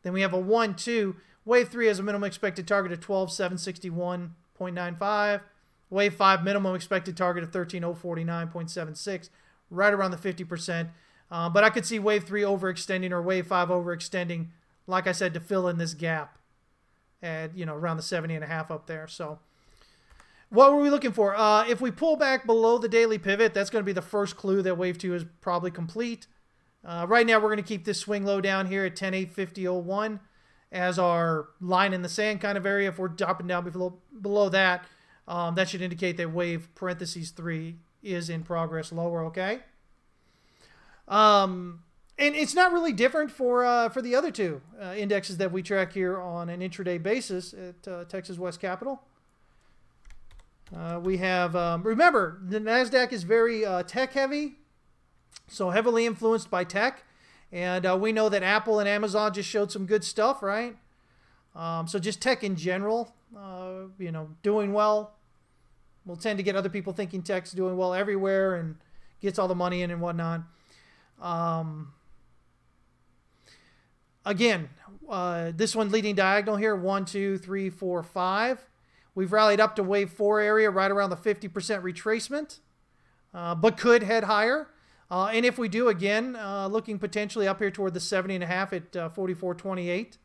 then we have a 1, 2. Wave 3 has a minimum expected target of 12,761.95. Wave 5 minimum expected target of 13,049.76, right around the 50%. But I could see wave 3 overextending or wave 5 overextending, like I said, to fill in this gap at, around the 70.5 up there. So what were we looking for? If we pull back below the daily pivot, that's going to be the first clue that wave 2 is probably complete. Right now, we're going to keep this swing low down here at 10,850.01 as our line in the sand kind of area. If we're dropping down below that, that should indicate that wave parentheses 3 is in progress lower, okay? And it's not really different for the other two indexes that we track here on an intraday basis at Texas West Capital. We have, remember, the Nasdaq is very tech heavy. So heavily influenced by tech. And we know that Apple and Amazon just showed some good stuff, right? So just tech in general, doing well. We'll tend to get other people thinking tech's doing well everywhere and gets all the money in and whatnot. Again, this one leading diagonal here, 1, 2, 3, 4, 5. We've rallied up to wave 4 area right around the 50% retracement, but could head higher. And if we do, again, looking potentially up here toward the 70.5 at 44.28,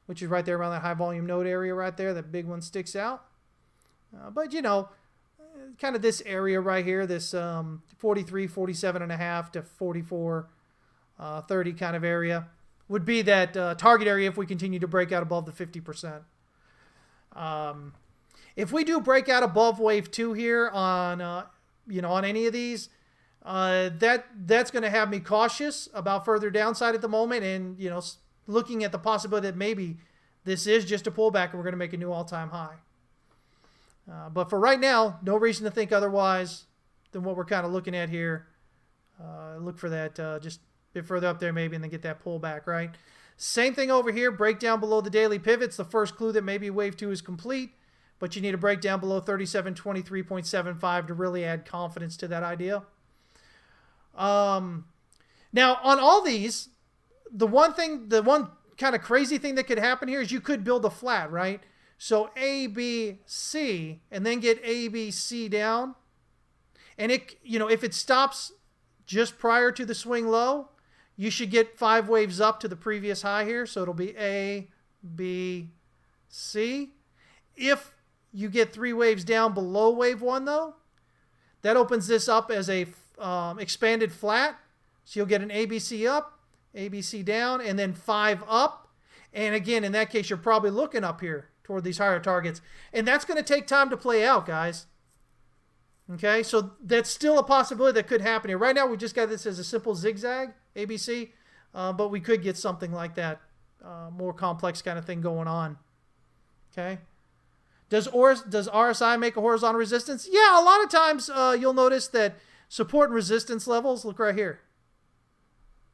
which is right there around that high volume node area right there. That big one sticks out. But, kind of this area right here, this 43, 47.5 to 44.30 kind of area would be that target area if we continue to break out above the 50%. If we do break out above wave 2 here on, on any of these, that's going to have me cautious about further downside at the moment, and looking at the possibility that maybe this is just a pullback and we're going to make a new all-time high. But for right now, no reason to think otherwise than what we're kind of looking at here. Look for that just a bit further up there maybe, and then get that pullback, right? Same thing over here, break down below the daily pivots. The first clue that maybe wave 2 is complete, but you need to break down below 3723.75 to really add confidence to that idea. Now on all these, the one kind of crazy thing that could happen here is you could build a flat, right? So A, B, C, and then get A, B, C down. And if it stops just prior to the swing low, you should get 5 waves up to the previous high here. So it'll be A, B, C. If you get 3 waves down below wave 1 though, that opens this up as a expanded flat. So you'll get an ABC up, ABC down, and then 5 up. And again, in that case, you're probably looking up here toward these higher targets. And that's going to take time to play out, guys. Okay, so that's still a possibility that could happen here. Right now, we just got this as a simple zigzag, ABC, but we could get something like that, more complex kind of thing going on. Okay. Does RSI make a horizontal resistance? Yeah, a lot of times you'll notice that support and resistance levels, look right here.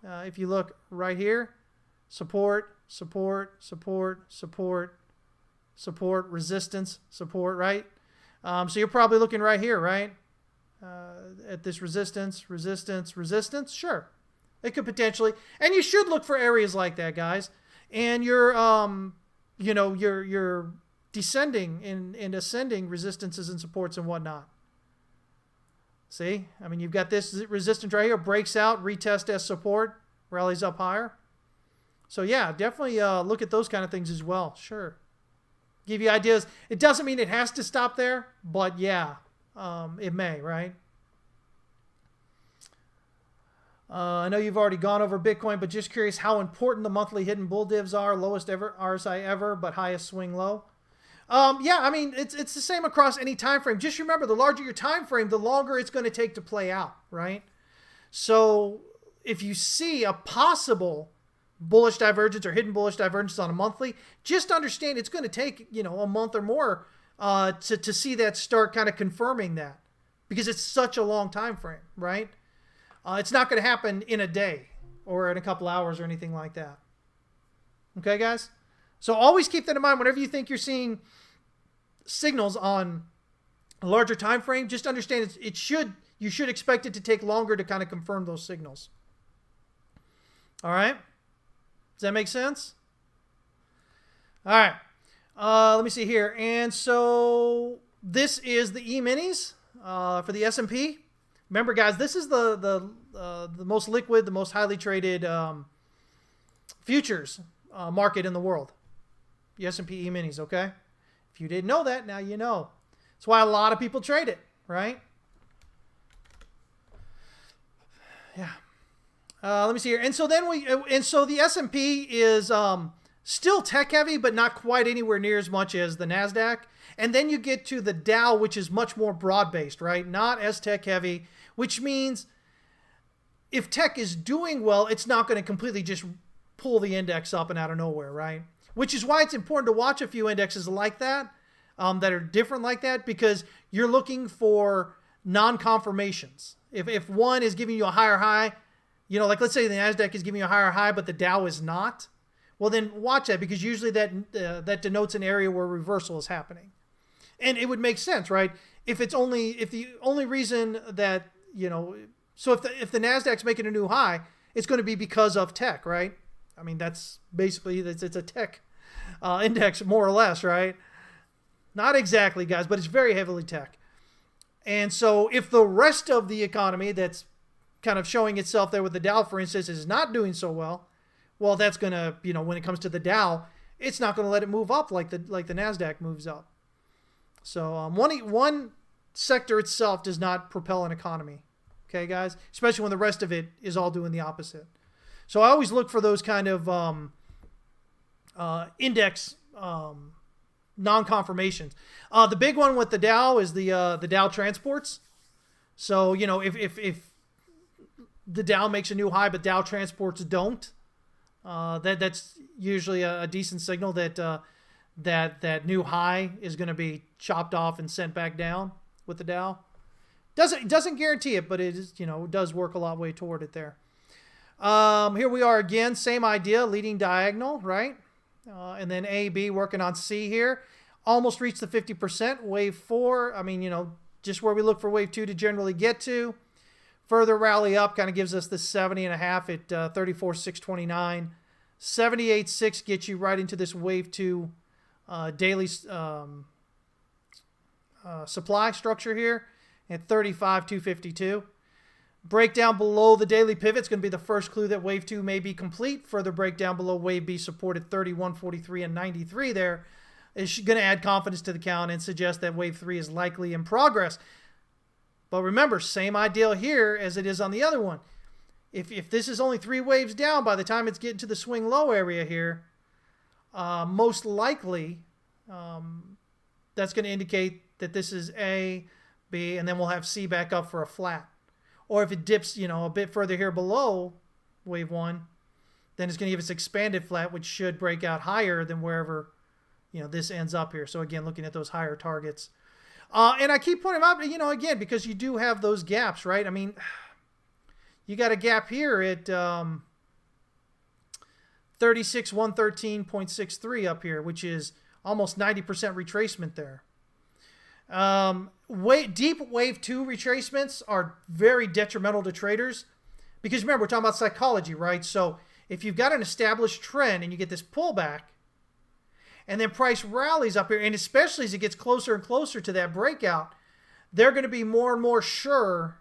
If you look right here, support, support, support, support, support, resistance, support, right? So you're probably looking right here, right? At this resistance, resistance, resistance. Sure, it could potentially, and you should look for areas like that, guys. And your, your descending and ascending resistances and supports and whatnot. See, I mean, you've got this resistance right here, breaks out, retest as support, rallies up higher. So yeah, definitely look at those kind of things as well. Sure. Give you ideas. It doesn't mean it has to stop there, but yeah, it may, right? I know you've already gone over Bitcoin, but just curious how important the monthly hidden bull divs are. Lowest ever RSI ever, but highest swing low. Yeah, I mean, it's the same across any time frame. Just remember, the larger your time frame, the longer it's going to take to play out, right? So if you see a possible bullish divergence or hidden bullish divergence on a monthly, just understand it's going to take, a month or more to see that start kind of confirming that, because it's such a long time frame, right? It's not going to happen in a day or in a couple hours or anything like that. Okay, guys? So always keep that in mind whenever you think you're seeing signals on a larger time frame. Just understand you should expect it to take longer to kind of confirm those signals. All right? Does that make sense? All right. Let me see here. And so this is the E-minis for the S&P. Remember, guys, this is the most liquid, the most highly traded futures market in the world. The S&P E-minis, okay? If you didn't know that, now you know. That's why a lot of people trade it, right? Yeah. Let me see here. And so the S&P is still tech heavy, but not quite anywhere near as much as the Nasdaq. And then you get to the Dow, which is much more broad-based, right? Not as tech heavy, which means if tech is doing well, it's not going to completely just pull the index up and out of nowhere, right? Which is why it's important to watch a few indexes like that, that are different like that, because you're looking for non-confirmations. If one is giving you a higher high, like let's say the Nasdaq is giving you a higher high, but the Dow is not, well then watch that, because usually that denotes an area where reversal is happening. And it would make sense, right? If the only reason that, so if the Nasdaq's making a new high, it's going to be because of tech, right? I mean, that's basically, it's a tech index, more or less, right? Not exactly, guys, but it's very heavily tech. And so if the rest of the economy that's kind of showing itself there with the Dow, for instance, is not doing so well, well, that's going to, when it comes to the Dow, it's not going to let it move up like the Nasdaq moves up. So one sector itself does not propel an economy. Okay, guys? Especially when the rest of it is all doing the opposite. So I always look for those kind of index non-confirmations. The big one with the Dow is the Dow transports. So, if the Dow makes a new high but Dow transports don't, that's usually a decent signal that that new high is going to be chopped off and sent back down with the Dow. Doesn't guarantee it, but it is, it does work a lot way toward it there. Here we are again, same idea, leading diagonal, right? And then A, B working on C here. Almost reached the 50%. Wave 4, I mean, just where we look for wave 2 to generally get to. Further rally up kind of gives us the 70.5 at 34,629. 78.6 gets you right into this wave 2 daily supply structure here at 35,252. Breakdown below the daily pivot is going to be the first clue that wave 2 may be complete. Further breakdown below wave B support at 31, 43, and 93 there is going to add confidence to the count and suggest that wave 3 is likely in progress. But remember, same idea here as it is on the other one. If this is only 3 waves down by the time it's getting to the swing low area here, most likely that's going to indicate that this is A, B, and then we'll have C back up for a flat. Or if it dips, a bit further here below wave 1, then it's going to give us expanded flat, which should break out higher than wherever, this ends up here. So again, looking at those higher targets. And I keep pointing out, again, because you do have those gaps, right? I mean, you got a gap here at 36,113.63 up here, which is almost 90% retracement there. Deep wave 2 retracements are very detrimental to traders because remember, we're talking about psychology, right? So if you've got an established trend and you get this pullback and then price rallies up here, and especially as it gets closer and closer to that breakout, they're going to be more and more sure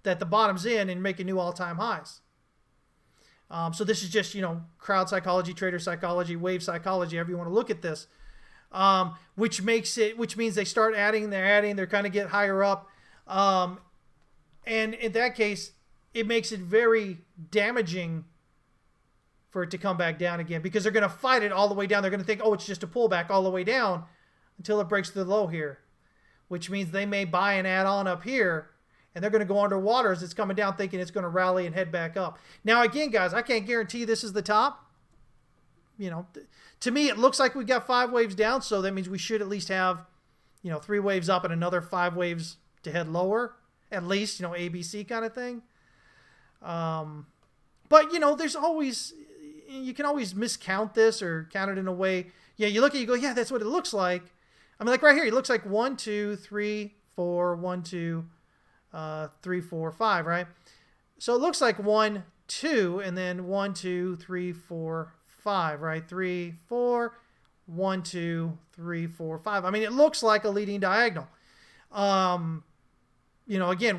that the bottom's in and making new all-time highs. So this is just, crowd psychology, trader psychology, wave psychology, however you want to look at this. Which means they start adding, they're kind of get higher up. And in that case, it makes it very damaging for it to come back down again because they're going to fight it all the way down. They're going to think, oh, it's just a pullback all the way down. until it breaks the low here, which means they may buy an add-on up here, and they're going to go underwater as it's coming down, thinking it's going to rally and head back up. Now, again, guys, I can't guarantee this is the top. You know, to me, it looks like we've got 5 waves down, so that means we should at least have, 3 waves up and another 5 waves to head lower, at least, ABC kind of thing. But, there's always, you can always miscount this or count it in a way. Yeah, you look at it, you go, yeah, that's what it looks like. I mean, like right here, it looks like 1, 2, 3, 4, 1, 2, 3, 4, 5, right? So it looks like 1, 2, and then 1, 2, 3, 4, 5, right? 3, 4, 1, 2, 3, 4, 5. I mean, it looks like a leading diagonal. Again,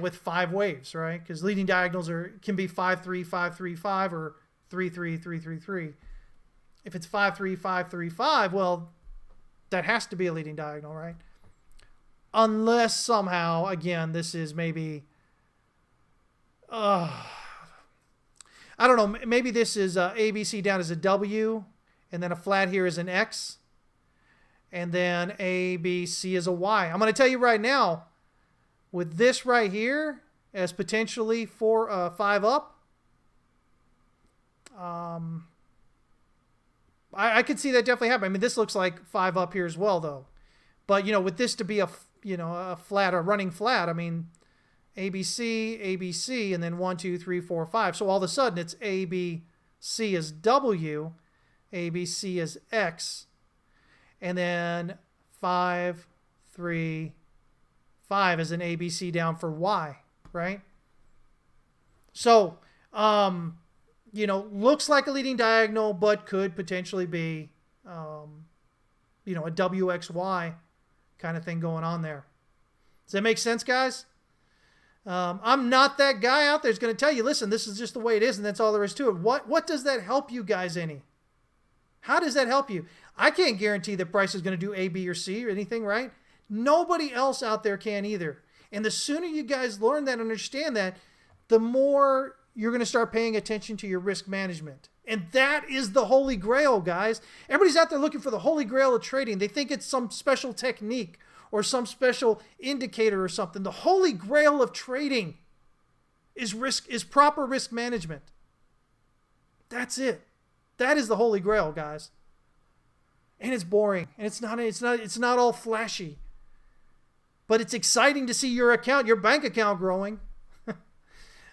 with 5 waves, right? Because leading diagonals can be 5, 3, 5, 3, 5, or 3, 3, 3, 3, 3. If it's 5, 3, 5, 3, 5, well, that has to be a leading diagonal, right? Unless somehow, again, this is maybe, I don't know, maybe this is ABC down as a W, and then a flat here is an X, and then ABC is a Y. I'm going to tell you right now, with this right here as potentially 5 up, I could see that definitely happen. I mean, this looks like 5 up here as well, though. But, with this to be a flat, a running flat, I mean, ABC, ABC, and then 1, 2, 3, 4, 5. So all of a sudden, it's ABC is W, ABC is X, and then 5, 3, 5 is an ABC down for Y, right? So, looks like a leading diagonal, but could potentially be, a WXY kind of thing going on there. Does that make sense, guys? I'm not that guy out there who's going to tell you, listen, this is just the way it is, and that's all there is to it. What does that help you guys any? How does that help you? I can't guarantee that price is going to do A, B, or C or anything, right? Nobody else out there can either. And the sooner you guys learn that and understand that, the more you're going to start paying attention to your risk management. And that is the holy grail, guys. Everybody's out there looking for the holy grail of trading. They think it's some special technique or some special indicator or something. The holy grail of trading is proper risk management. That's it. That is the holy grail, guys. And it's boring. And it's not all flashy. But it's exciting to see your bank account growing.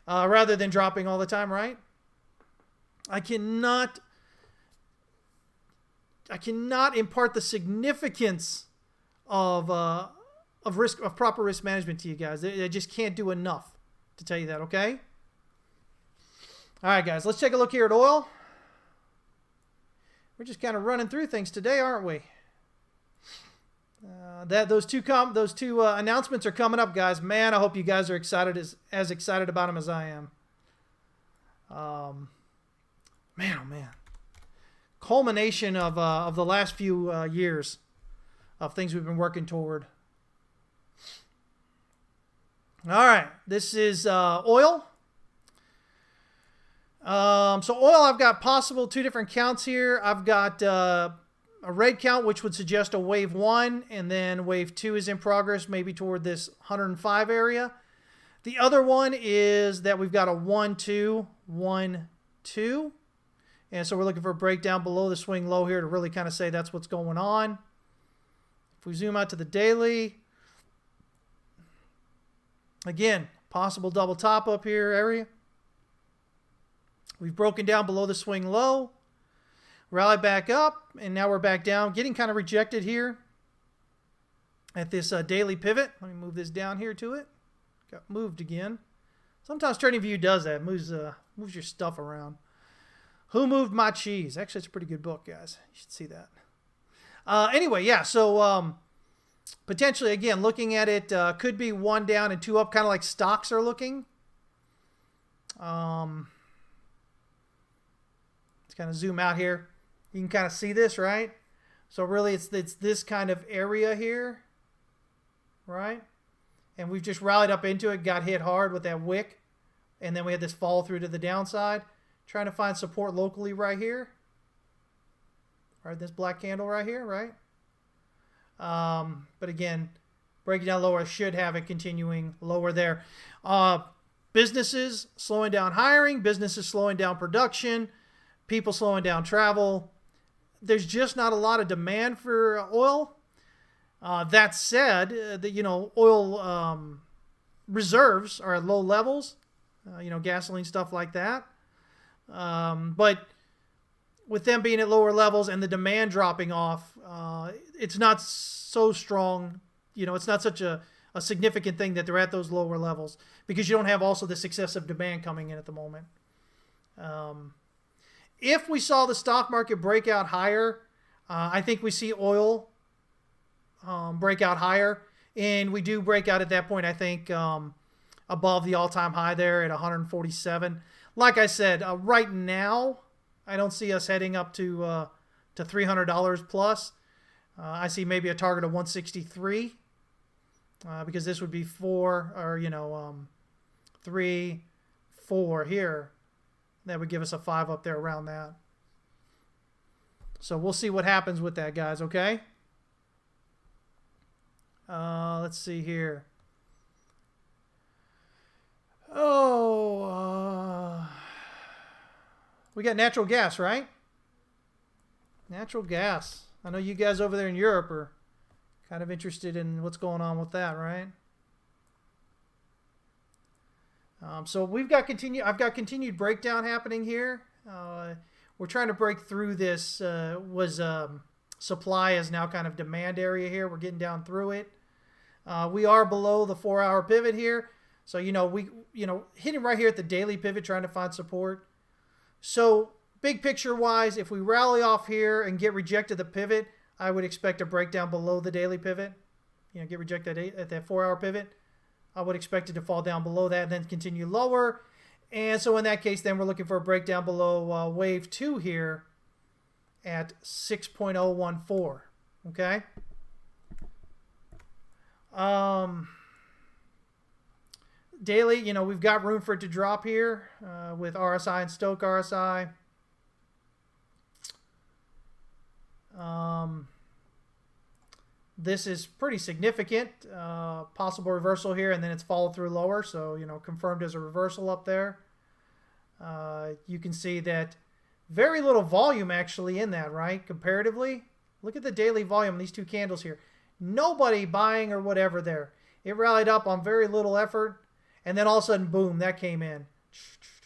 Rather than dropping all the time, right? I cannot impart the significance of proper risk management to you guys. I just can't do enough to tell you that, okay? All right, guys, let's take a look here at oil. We're just kind of running through things today, aren't we? Those two announcements are coming up, guys. Man, I hope you guys are as excited about them as I am. Man, oh man, culmination of the last few years of things we've been working toward. All right, this is oil. So oil, I've got possible 2 different counts here. I've got a red count, which would suggest a wave 1, and then wave 2 is in progress, maybe toward this 105 area. The other one is that we've got a 1, 2, 1, 2. And so we're looking for a breakdown below the swing low here to really kind of say that's what's going on. If we zoom out to the daily, again, possible double top up here area. We've broken down below the swing low. Rally back up, and now we're back down, getting kind of rejected here at this daily pivot. Let me move this down here to it. Got moved again. Sometimes TradingView does that. Moves your stuff around. Who Moved My Cheese? Actually, it's a pretty good book, guys. You should see that. Anyway, yeah, so potentially, again, looking at it, could be 1 down and 2 up, kind of like stocks are looking. Let's kind of zoom out here. You can kind of see this, right? So really, it's this kind of area here, right? And we've just rallied up into it, got hit hard with that wick, and then we had this fall through to the downside. Trying to find support locally right here. Right, this black candle right here, right? But again, breaking down lower, should have it continuing lower there. Businesses slowing down hiring, businesses slowing down production, people slowing down travel. There's just not a lot of demand for oil. That said, oil reserves are at low levels. Gasoline, stuff like that. But with them being at lower levels and the demand dropping off, it's not so strong. It's not such a significant thing that they're at those lower levels, because you don't have also this excessive demand coming in at the moment. If we saw the stock market break out higher, I think we see oil break out higher. And we do break out at that point, I think, above the all-time high there at 147. Like I said, right now, I don't see us heading up to $300 plus. I see maybe a target of 163, because this would be 3, 4 here. That would give us a 5 up there around that. So we'll see what happens with that, guys, okay? Let's see here. We got natural gas, right? Natural gas. I know you guys over there in Europe are kind of interested in what's going on with that, right? So I've got continued breakdown happening here. We're trying to break through this. Supply is now kind of demand area here. We're getting down through it. We are below the 4-hour pivot here. So, hitting right here at the daily pivot, trying to find support. So big picture wise, if we rally off here and get rejected the pivot, I would expect a breakdown below the daily pivot. Get rejected at that 4-hour pivot. I would expect it to fall down below that and then continue lower. And so in that case, then we're looking for a breakdown below wave 2 here at 6.014. Okay. Daily, we've got room for it to drop here with RSI and Stoke RSI. This is pretty significant. Possible reversal here, and then it's followed through lower. So, confirmed as a reversal up there. You can see that very little volume actually in that, right? Comparatively. Look at the daily volume, these two candles here. Nobody buying or whatever there. It rallied up on very little effort, and then all of a sudden, boom, that came in.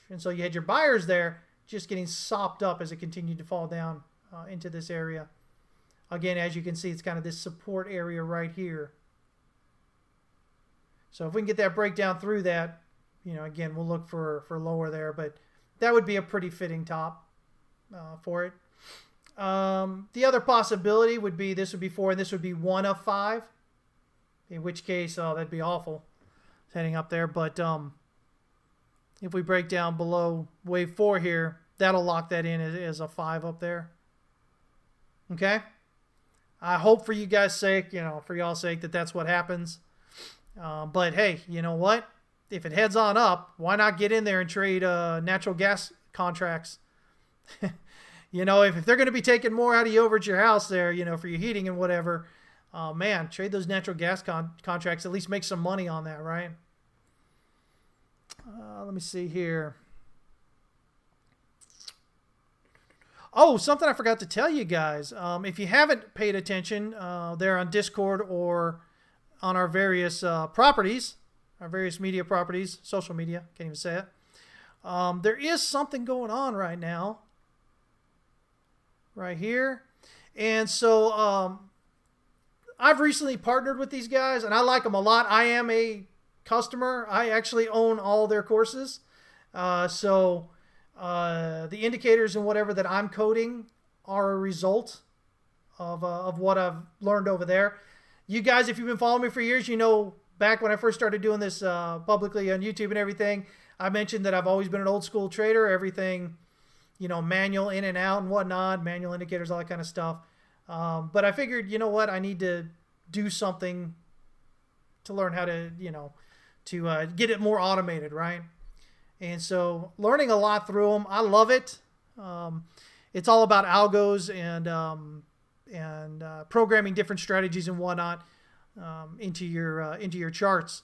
And so you had your buyers there just getting sopped up as it continued to fall down into this area. Again, as you can see, it's kind of this support area right here. So if we can get that breakdown through that, again, we'll look for lower there. But that would be a pretty fitting top for it. The other possibility would be this would be 4 and this would be 1 of 5. In which case, that'd be awful heading up there. But if we break down below wave 4 here, that'll lock that in as a 5 up there. Okay? I hope for you guys' sake, for y'all's sake, that's what happens. But hey, you know what? If it heads on up, why not get in there and trade natural gas contracts? If they're going to be taking more out of you over at your house there, for your heating and whatever, man, trade those natural gas contracts. At least make some money on that, right? Let me see here. Oh, something I forgot to tell you guys. If you haven't paid attention there on Discord or on our various properties, our various media properties, social media, can't even say it. There is something going on right now. Right here. And so I've recently partnered with these guys, and I like them a lot. I am a customer. I actually own all their courses. So the indicators and whatever that I'm coding are a result of what I've learned over there. You guys, if you've been following me for years, back when I first started doing this publicly on YouTube and everything, I mentioned that I've always been an old school trader. Everything, manual in and out and whatnot, manual indicators, all that kind of stuff. But I figured, I need to do something to learn how to, to get it more automated, right? And so learning a lot through them. I love it. It's all about algos and programming different strategies and whatnot into your charts.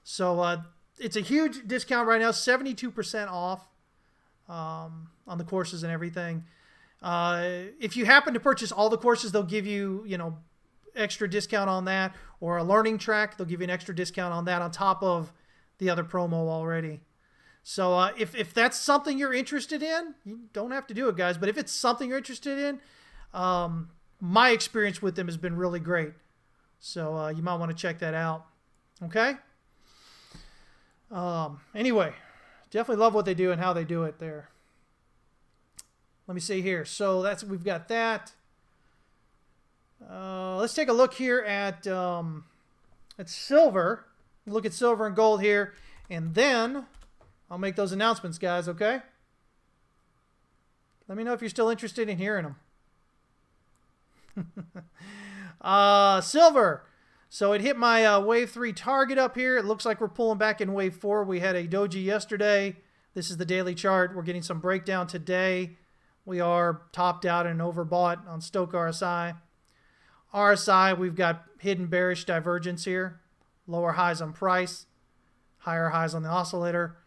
So it's a huge discount right now, 72% off on the courses and everything. If you happen to purchase all the courses, they'll give you, extra discount on that, or a learning track, they'll give you an extra discount on that on top of the other promo already. So if that's something you're interested in, you don't have to do it, guys. But if it's something you're interested in, my experience with them has been really great. So you might want to check that out. Okay? Anyway, definitely love what they do and how they do it there. Let me see here. So we've got that. Let's take a look here at silver. Look at silver and gold here, and then I'll make those announcements, guys. Okay? Let me know if you're still interested in hearing them. Silver. So it hit my wave 3 target up here. It looks like we're pulling back in wave 4. We had a doji yesterday. This is the daily chart. We're getting some breakdown today. We are topped out and overbought on Stochk RSI. RSI, we've got hidden bearish divergence here. Lower highs on price, higher highs on the oscillator.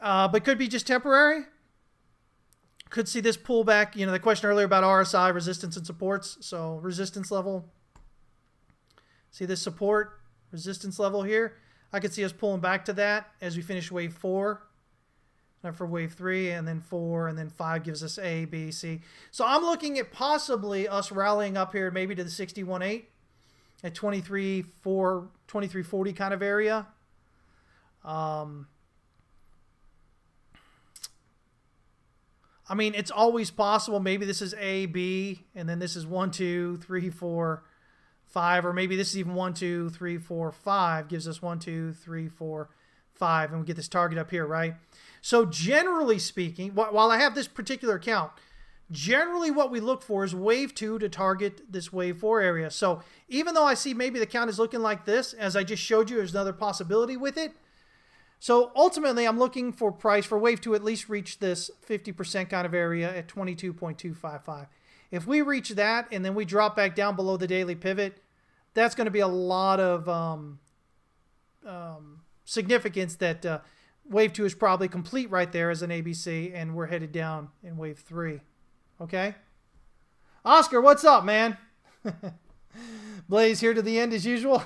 But could be just temporary. Could see this pullback. The question earlier about RSI, resistance and supports. So resistance level. See this support, resistance level here? I could see us pulling back to that as we finish wave 4. For wave 3, and then 4, and then 5 gives us A, B, C. So I'm looking at possibly us rallying up here maybe to the 61.8 at 23.40 kind of area. I mean, it's always possible. Maybe this is A, B, and then this is 1, 2, 3, 4, 5, or maybe this is even 1, 2, 3, 4, 5 gives us 1, 2, 3, 4, 5, and we get this target up here, right? So generally speaking, while I have this particular account, generally what we look for is wave 2 to target this wave 4 area. So even though I see maybe the count is looking like this, as I just showed you, there's another possibility with it. So ultimately, I'm looking for price for wave 2 at least reach this 50% kind of area at 22.255. If we reach that and then we drop back down below the daily pivot, that's going to be a lot of significance that wave 2 is probably complete right there as an ABC, and we're headed down in wave 3. Okay? Oscar, what's up, man? Blaze here to the end as usual.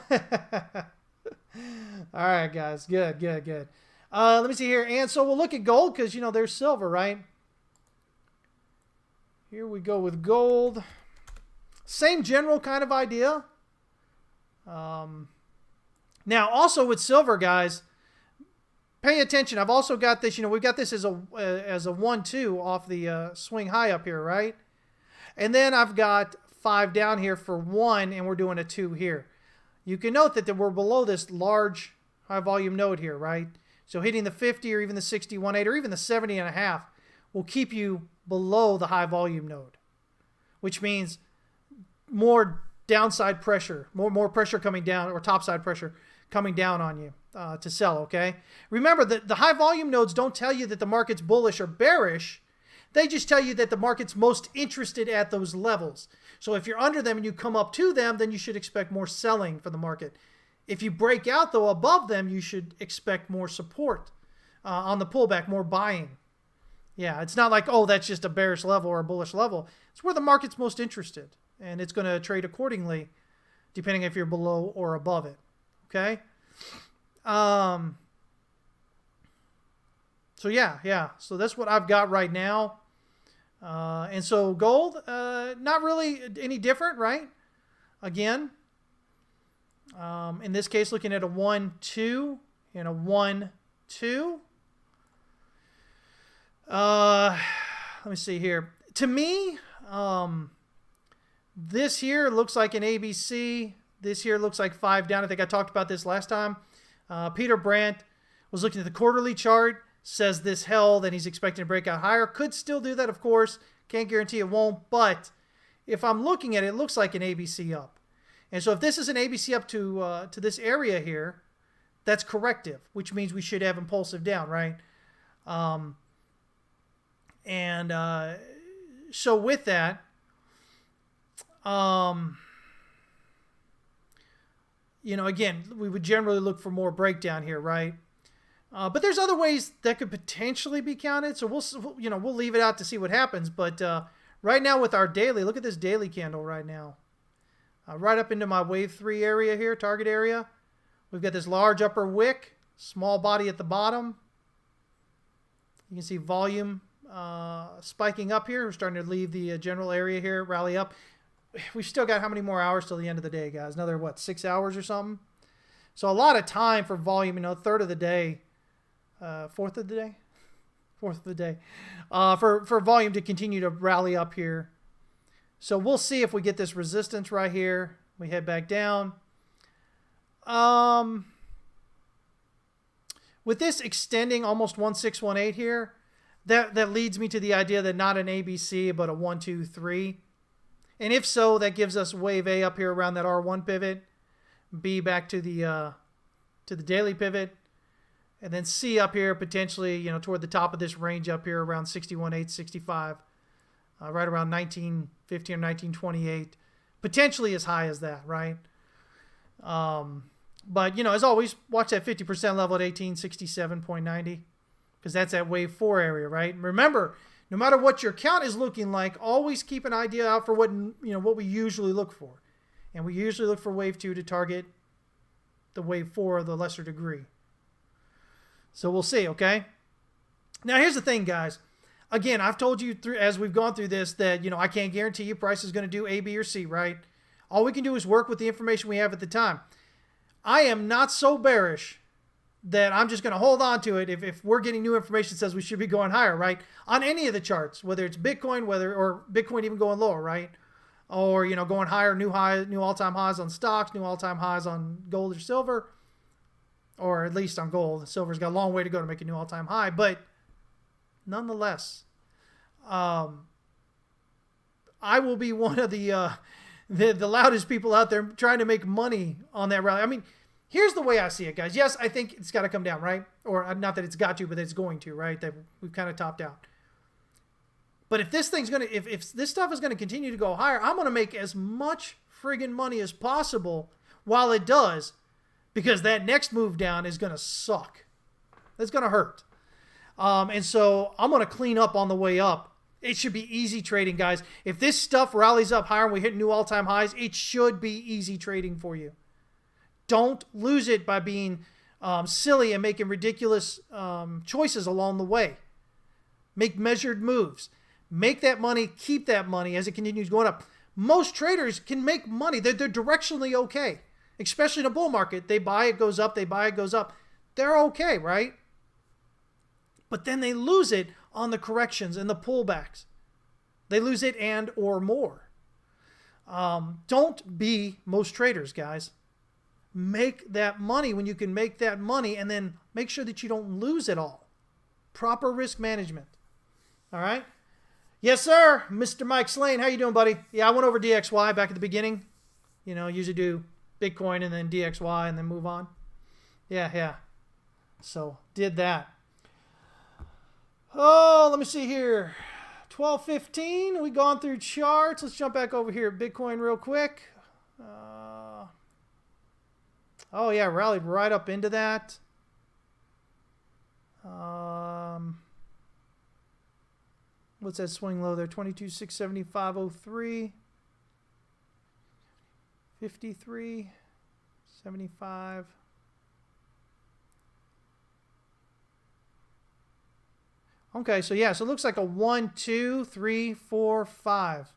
All right, guys. Good. Let me see here. And so we'll look at gold because, there's silver, right? Here we go with gold. Same general kind of idea. Now, also with silver, guys, pay attention. I've also got this, we've got this as a 1-2 off the swing high up here, right? And then I've got 5 down here for 1, and we're doing a 2 here. You can note that we're below this large high volume node here, right? So hitting the 50 or even the 61.8 or even the 70.5 will keep you below the high volume node, which means more downside pressure, more pressure coming down, or topside pressure coming down on you to sell, okay? Remember that the high volume nodes don't tell you that the market's bullish or bearish. They just tell you that the market's most interested at those levels. So if you're under them and you come up to them, then you should expect more selling for the market. If you break out, though, above them, you should expect more support on the pullback, more buying. Yeah, it's not like, oh, that's just a bearish level or a bullish level. It's where the market's most interested, and it's going to trade accordingly depending if you're below or above it. Okay? So yeah. So that's what I've got right now. And so gold, not really any different, right? Again, in this case, looking at a 1-2 and a 1-2. Let me see here. To me, this here looks like an ABC. This here looks like 5 down. I think I talked about this last time. Peter Brandt was looking at the quarterly chart, says this held, and he's expecting to break out higher. Could still do that, of course. Can't guarantee it won't, but if I'm looking at it, it looks like an ABC up. And so if this is an ABC up to this area here, that's corrective, which means we should have impulsive down, right? So with that, Um, again, we would generally look for more breakdown here, right? But there's other ways that could potentially be counted. So we'll leave it out to see what happens. But right now with our daily, look at this daily candle right now. Right up into my wave 3 area here, target area. We've got this large upper wick, small body at the bottom. You can see volume spiking up here. We're starting to leave the general area here, rally up. We've still got how many more hours till the end of the day, guys? Another, 6 hours or something? So a lot of time for volume, third of the day. Fourth of the day? Fourth of the day. For volume to continue to rally up here. So we'll see if we get this resistance right here. We head back down. With this extending almost 1618 here, that leads me to the idea that not an ABC, but a 1, 2, 3. And if so, that gives us wave A up here around that R1 pivot, B back to the daily pivot, and then C up here potentially, toward the top of this range up here around 61.865, right around 1915 or 1928, potentially as high as that, right? But, as always, watch that 50% level at 1867.90 because that's that wave 4 area, right? And remember, no matter what your count is looking like, always keep an idea out for what we usually look for. And we usually look for wave 2 to target the wave 4 of the lesser degree. So we'll see, okay? Now, here's the thing, guys. Again, I've told you as we've gone through this that, I can't guarantee you price is going to do A, B, or C, right? All we can do is work with the information we have at the time. I am not so bearish that I'm just going to hold on to it if we're getting new information that says we should be going higher, right? On any of the charts, whether it's Bitcoin, or Bitcoin even going lower, right? Or, going higher, new all-time highs on stocks, new all-time highs on gold or silver, or at least on gold. Silver's got a long way to go to make a new all-time high, but nonetheless, I will be one of the loudest people out there trying to make money on that rally. I mean, here's the way I see it, guys. Yes, I think it's got to come down, right? Or not that it's got to, but it's going to, right? That we've kind of topped out. But if this thing's going to, if this stuff is going to continue to go higher, I'm going to make as much friggin' money as possible while it does, because that next move down is going to suck. It's going to hurt. And so I'm going to clean up on the way up. It should be easy trading, guys. If this stuff rallies up higher and we hit new all-time highs, it should be easy trading for you. Don't lose it by being silly and making ridiculous choices along the way. Make measured moves. Make that money, keep that money as it continues going up. Most traders can make money. They're directionally okay, especially in a bull market. They buy, it goes up. They buy, it goes up. They're okay, right? But then they lose it on the corrections and the pullbacks. They lose it and or more. Don't be most traders, guys. Make that money when you can make that money, and then make sure that you don't lose it all. Proper risk management. All right? Yes, sir. Mr. Mike Slane, how you doing, buddy? Yeah, I went over DXY back at the beginning. Usually do Bitcoin and then DXY and then move on. Yeah. So, did that. Oh, let me see here. 12:15. We've gone through charts. Let's jump back over here at Bitcoin real quick. Oh, yeah, rallied right up into that. What's that swing low there? 22,675.03. 53.75. Okay, so yeah, so it looks like a 1, 2, 3, 4, 5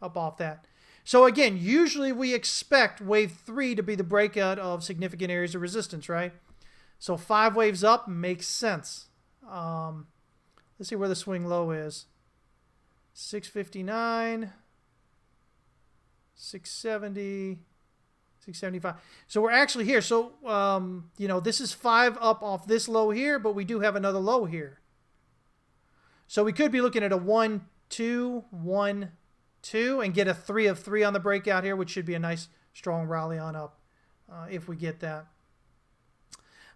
up off that. So again, usually we expect wave 3 to be the breakout of significant areas of resistance, right? So 5 waves up makes sense. Let's see where the swing low is. 659, 670, 675. So we're actually here. So, this is 5 up off this low here, but we do have another low here. So we could be looking at a 1, 2, 1, 2, and get a 3 of 3 on the breakout here, which should be a nice strong rally on up if we get that.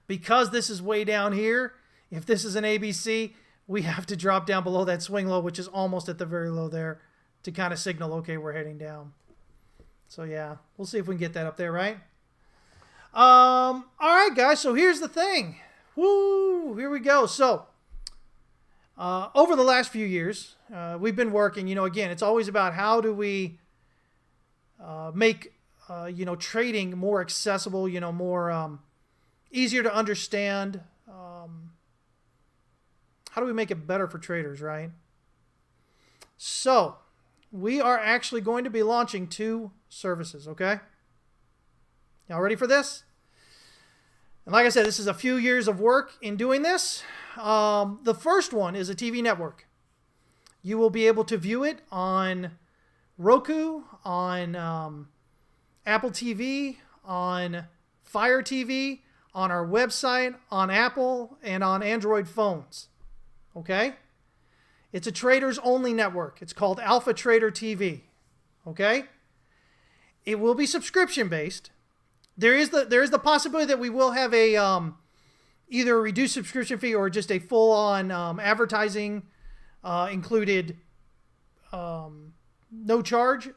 Because this is way down here, if this is an ABC, we have to drop down below that swing low, which is almost at the very low there. to kind of signal, okay, we're heading down. So yeah, we'll see if we can get that up there, right? All right, guys. So here's the thing. Woo! Here we go. So over the last few years, we've been working. Again, it's always about how do we make trading more accessible. More easier to understand. How do we make it better for traders, right? So we are actually going to be launching 2 services, okay? Y'all ready for this? And like I said, this is a few years of work in doing this. The first one is a TV network. You will be able to view it on Roku, on Apple TV, on Fire TV, on our website, on Apple, and on Android phones. Okay? It's a traders-only network. It's called AlphaTrader TV. Okay? It will be subscription-based. There is the possibility that we will have a either a reduced subscription fee or just a full-on advertising included no charge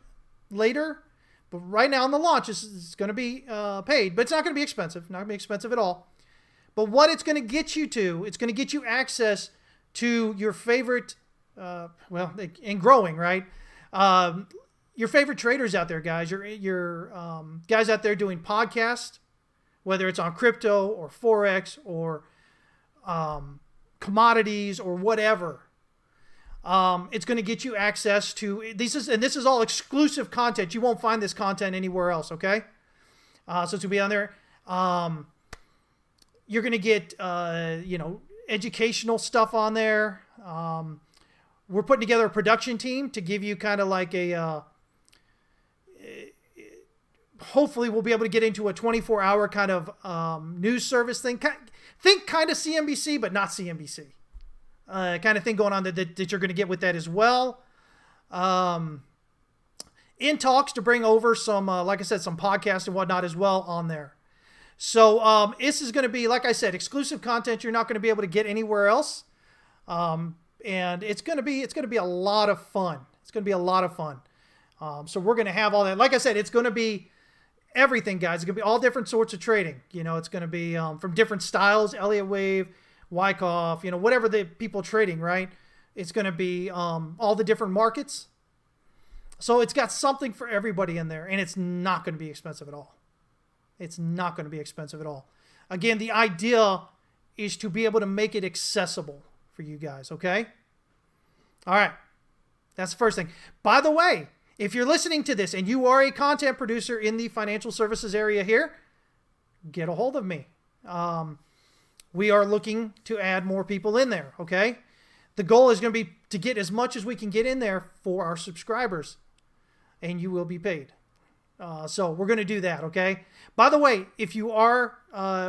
later. But right now on the launch, it's going to be paid, but it's not going to be expensive. Not going to be expensive at all. But what it's going to get you to, it's going to get you access to your favorite, and growing, right? Your favorite traders out there, guys. Your guys out there doing podcasts, whether it's on crypto or Forex or commodities or whatever. It's going to get you access to this is all exclusive content. You won't find this content anywhere else. Okay, so it's going to be on there. You're going to get educational stuff on there. We're putting together a production team to give you kind of like a. Hopefully, we'll be able to get into a 24-hour kind of news service thing. Think kind of CNBC, but not CNBC. Kind of thing going on that you're going to get with that as well. In talks to bring over some, like I said, some podcasts and whatnot as well on there. So this is going to be, like I said, exclusive content you're not going to be able to get anywhere else. And it's going to be a lot of fun. It's going to be a lot of fun. So we're going to have all that. Like I said, it's going to be everything, guys. It's going to be all different sorts of trading. It's going to be from different styles, Elliott Wave, Wyckoff, whatever the people trading, right? It's going to be all the different markets. So it's got something for everybody in there, and it's not going to be expensive at all. It's not going to be expensive at all. Again, the idea is to be able to make it accessible for you guys, okay? All right. That's the first thing. By the way, if you're listening to this and you are a content producer in the financial services area here, get a hold of me. We are looking to add more people in there, okay? The goal is going to be to get as much as we can get in there for our subscribers, and you will be paid. So we're going to do that, okay? By the way, if you are,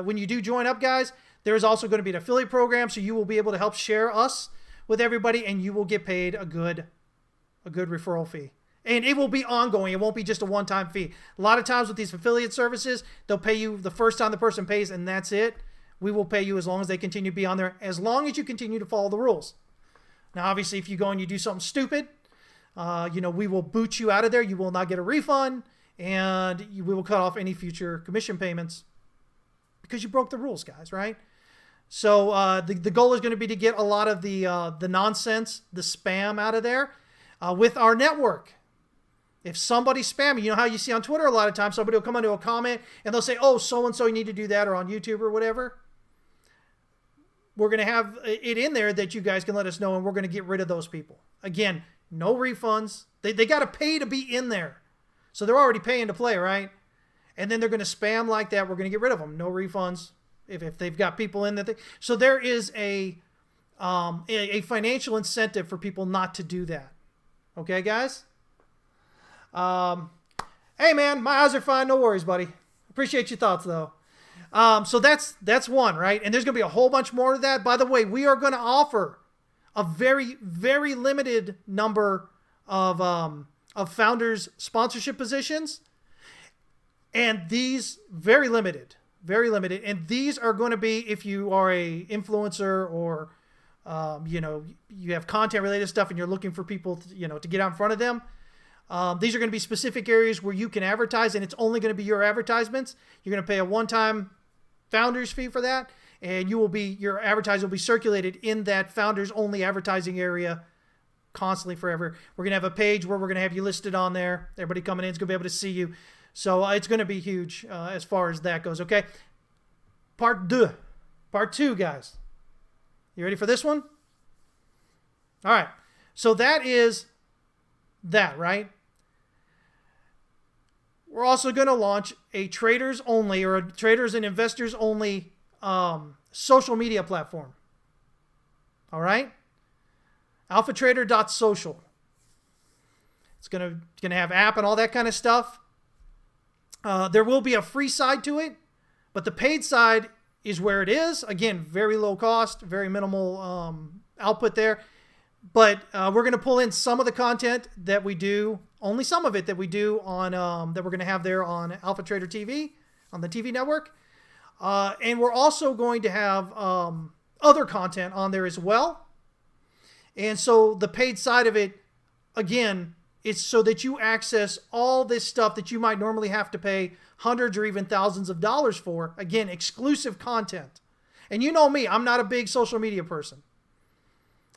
when you do join up, guys, there is also going to be an affiliate program, so you will be able to help share us with everybody, and you will get paid a good referral fee. And it will be ongoing. It won't be just a one-time fee. A lot of times with these affiliate services, they'll pay you the first time the person pays, and that's it. We will pay you as long as they continue to be on there, as long as you continue to follow the rules. Now, obviously, if you go and you do something stupid, we will boot you out of there. You will not get a refund, and we will cut off any future commission payments because you broke the rules, guys, right? So the goal is going to be to get a lot of the nonsense, the spam out of there with our network. If somebody's spamming, you know how you see on Twitter a lot of times, somebody will come into a comment and they'll say, oh, so-and-so, you need to do that, or on YouTube or whatever. We're going to have it in there that you guys can let us know, and we're going to get rid of those people. Again, no refunds. They got to pay to be in there. So they're already paying to play, right? And then they're going to spam like that. We're going to get rid of them. No refunds if they've got people in that. So there is a financial incentive for people not to do that. Okay, guys? Hey, man, my eyes are fine. No worries, buddy. Appreciate your thoughts, though. So that's one, right? And there's going to be a whole bunch more of that. By the way, we are going to offer a very, very limited number of founders sponsorship positions. And these very limited. And these are going to be if you are a influencer or You have content related stuff and you're looking for people to get out in front of them. These are going to be specific areas where you can advertise, and it's only going to be your advertisements. You're going to pay a one-time founders fee for that, and your advertising will be circulated in that founders only advertising area constantly forever. We're going to have a page where we're going to have you listed on there. Everybody coming in is going to be able to see you. So it's going to be huge as far as that goes. Okay. Part two, guys. You ready for this one? All right. So that is that, right? We're also going to launch a traders only or a traders and investors only social media platform. All right? AlphaTrader.social. It's going to have app and all that kind of stuff. There will be a free side to it, but the paid side is where it is. Again, very low cost, very minimal output there. But we're going to pull in some of the content that we do, only some of it that we do on that we're going to have there on AlphaTrader TV, on the TV network. And we're also going to have other content on there as well. And so the paid side of it, again, it's so that you access all this stuff that you might normally have to pay hundreds or even thousands of dollars for. Again, exclusive content. And you know me, I'm not a big social media person.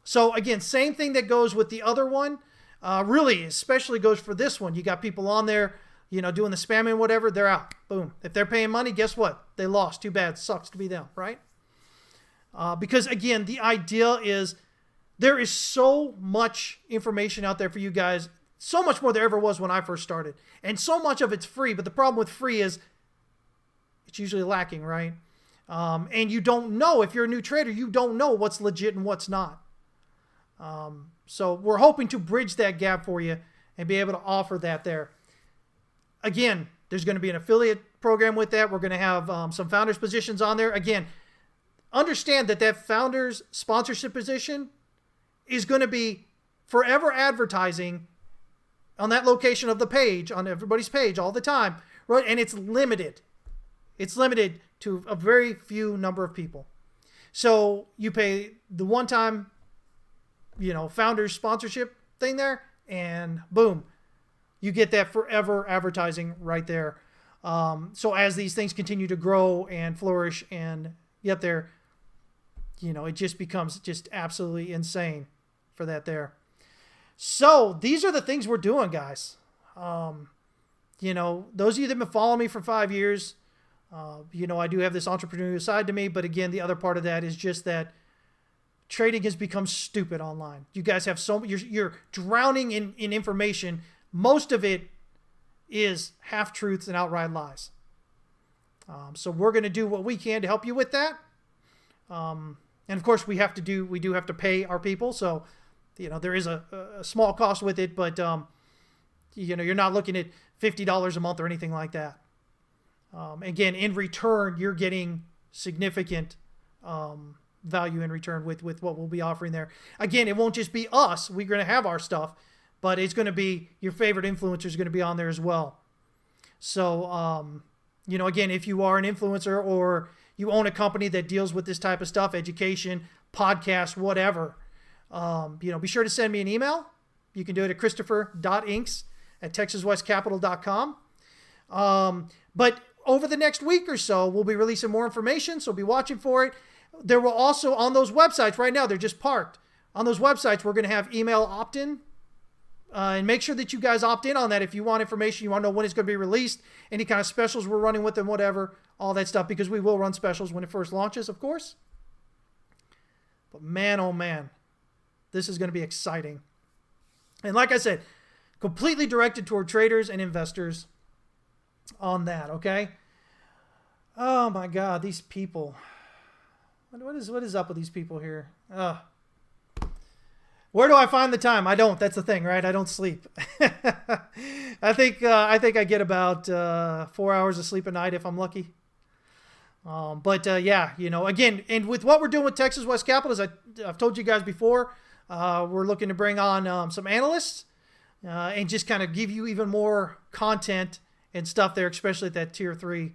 So again, same thing that goes with the other one, really especially goes for this one. You got people on there, doing the spamming, whatever, they're out. Boom. If they're paying money, guess what? They lost. Too bad. Sucks to be them, right? Because again, the idea is there is so much information out there for you guys, so much more than there ever was when I first started. And so much of it's free, but the problem with free is it's usually lacking, right? And you don't know, if you're a new trader, you don't know what's legit and what's not. So we're hoping to bridge that gap for you and be able to offer that there. Again, there's going to be an affiliate program with that. We're going to have some founders positions on there. Again, understand that founders sponsorship position is going to be forever advertising on that location of the page, on everybody's page all the time, right? And it's limited. It's limited to a very few number of people. So you pay the one-time, founders sponsorship thing there, and boom, you get that forever advertising right there. So as these things continue to grow and flourish and get there, it just becomes just absolutely insane for that there. So these are the things we're doing, guys. Those of you that have been following me for 5 years, I do have this entrepreneurial side to me, but again, the other part of that is just that trading has become stupid online. You guys have you're drowning in information. Most of it is half-truths and outright lies. So we're going to do what we can to help you with that. And of course, we do have to pay our people. So, there is a small cost with it, but, you're not looking at $50 a month or anything like that. Again, in return, you're getting significant value in return with what we'll be offering there. Again, it won't just be us. We're going to have our stuff, but it's going to be your favorite influencers going to be on there as well. So, again, if you are an influencer or you own a company that deals with this type of stuff, education, podcast, whatever, be sure to send me an email. You can do it at christopher.inks@texaswestcapital.com. But over the next week or so, we'll be releasing more information, so be watching for it. There will also, on those websites, right now, they're just parked. On those websites, we're going to have email opt-in. And make sure that you guys opt in on that if you want information, you want to know when it's going to be released, any kind of specials we're running with them, whatever, all that stuff, because we will run specials when it first launches, of course. But man, oh man, this is going to be exciting. And like I said, completely directed toward traders and investors on that, okay? Oh my God, these people. What is up with these people here? Where do I find the time? I don't. That's the thing, right? I don't sleep. I think I get about 4 hours of sleep a night if I'm lucky. Again, and with what we're doing with Texas West Capital, as I've told you guys before, we're looking to bring on some analysts and just kind of give you even more content and stuff there, especially at that Tier 3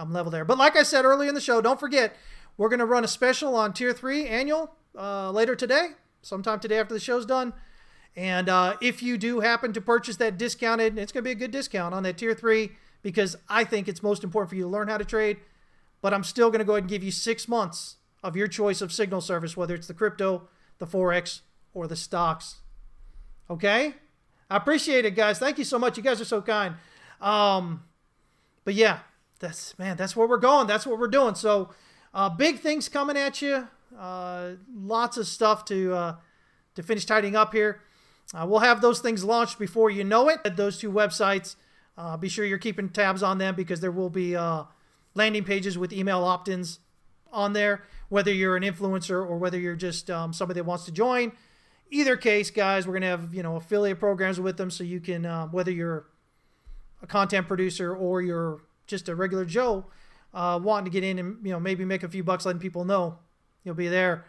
level there. But like I said earlier in the show, don't forget, we're going to run a special on Tier 3 annual later today, sometime today after the show's done. And if you do happen to purchase that discounted, it's going to be a good discount on that tier 3 because I think it's most important for you to learn how to trade. But I'm still going to go ahead and give you 6 months of your choice of signal service, whether it's the crypto, the Forex, or the stocks. Okay? I appreciate it, guys. Thank you so much. You guys are so kind. But yeah, that's where we're going. That's what we're doing. So big things coming at you. Lots of stuff to finish tidying up here. We'll have those things launched before you know it. Those 2 websites, be sure you're keeping tabs on them because there will be landing pages with email opt-ins on there, whether you're an influencer or whether you're just somebody that wants to join. Either case, guys, we're going to have, affiliate programs with them so you can, whether you're a content producer or you're just a regular Joe wanting to get in and, maybe make a few bucks letting people know you'll be there.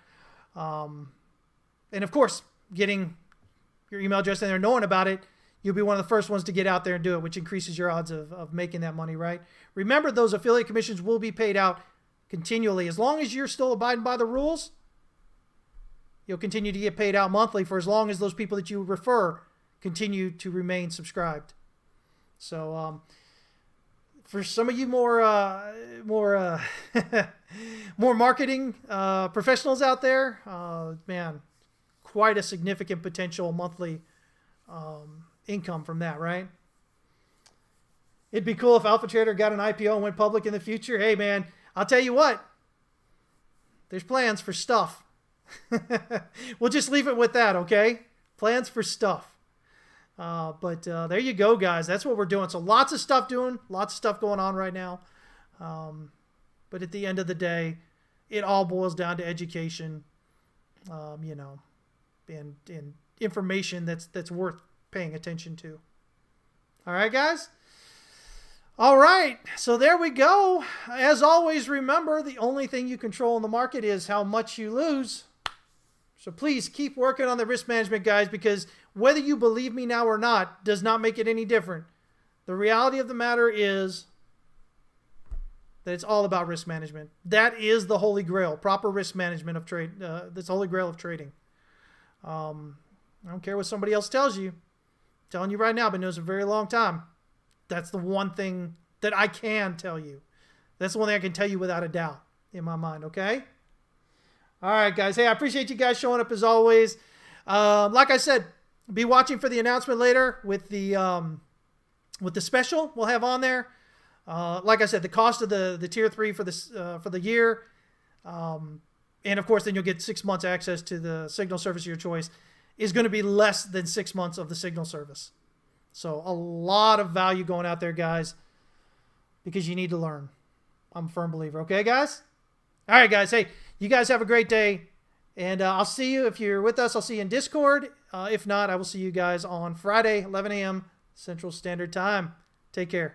And of course, getting your email address in there, knowing about it, you'll be one of the first ones to get out there and do it, which increases your odds of making that money, right? Remember, those affiliate commissions will be paid out continually. As long as you're still abiding by the rules, you'll continue to get paid out monthly for as long as those people that you refer continue to remain subscribed. So for some of you more marketing professionals out there, man, quite a significant potential monthly income from that, right? It'd be cool if AlphaTrader got an IPO and went public in the future. Hey, man, I'll tell you what. There's plans for stuff. We'll just leave it with that, okay? Plans for stuff. But there you go, guys. That's what we're doing. So lots of stuff going on right now. But at the end of the day, it all boils down to education, and information that's worth paying attention to. All right, guys? All right, so there we go. As always, remember, the only thing you control in the market is how much you lose. So please keep working on the risk management, guys, because whether you believe me now or not does not make it any different. The reality of the matter is that it's all about risk management. That is the holy grail, proper risk management of trade. That's the holy grail of trading. I don't care what somebody else tells you. I'm telling you right now, I've been doing this a very long time. That's the one thing that I can tell you. That's the one thing I can tell you without a doubt in my mind, okay? All right, guys. Hey, I appreciate you guys showing up as always. Like I said, be watching for the announcement later with the special we'll have on there. Like I said, the cost of the tier 3 for the year, and of course, then you'll get 6 months access to the signal service of your choice, is going to be less than 6 months of the signal service. So a lot of value going out there, guys, because you need to learn. I'm a firm believer. Okay, guys? All right, guys. Hey, you guys have a great day. And I'll see you. If you're with us, I'll see you in Discord. If not, I will see you guys on Friday, 11 a.m. Central Standard Time. Take care.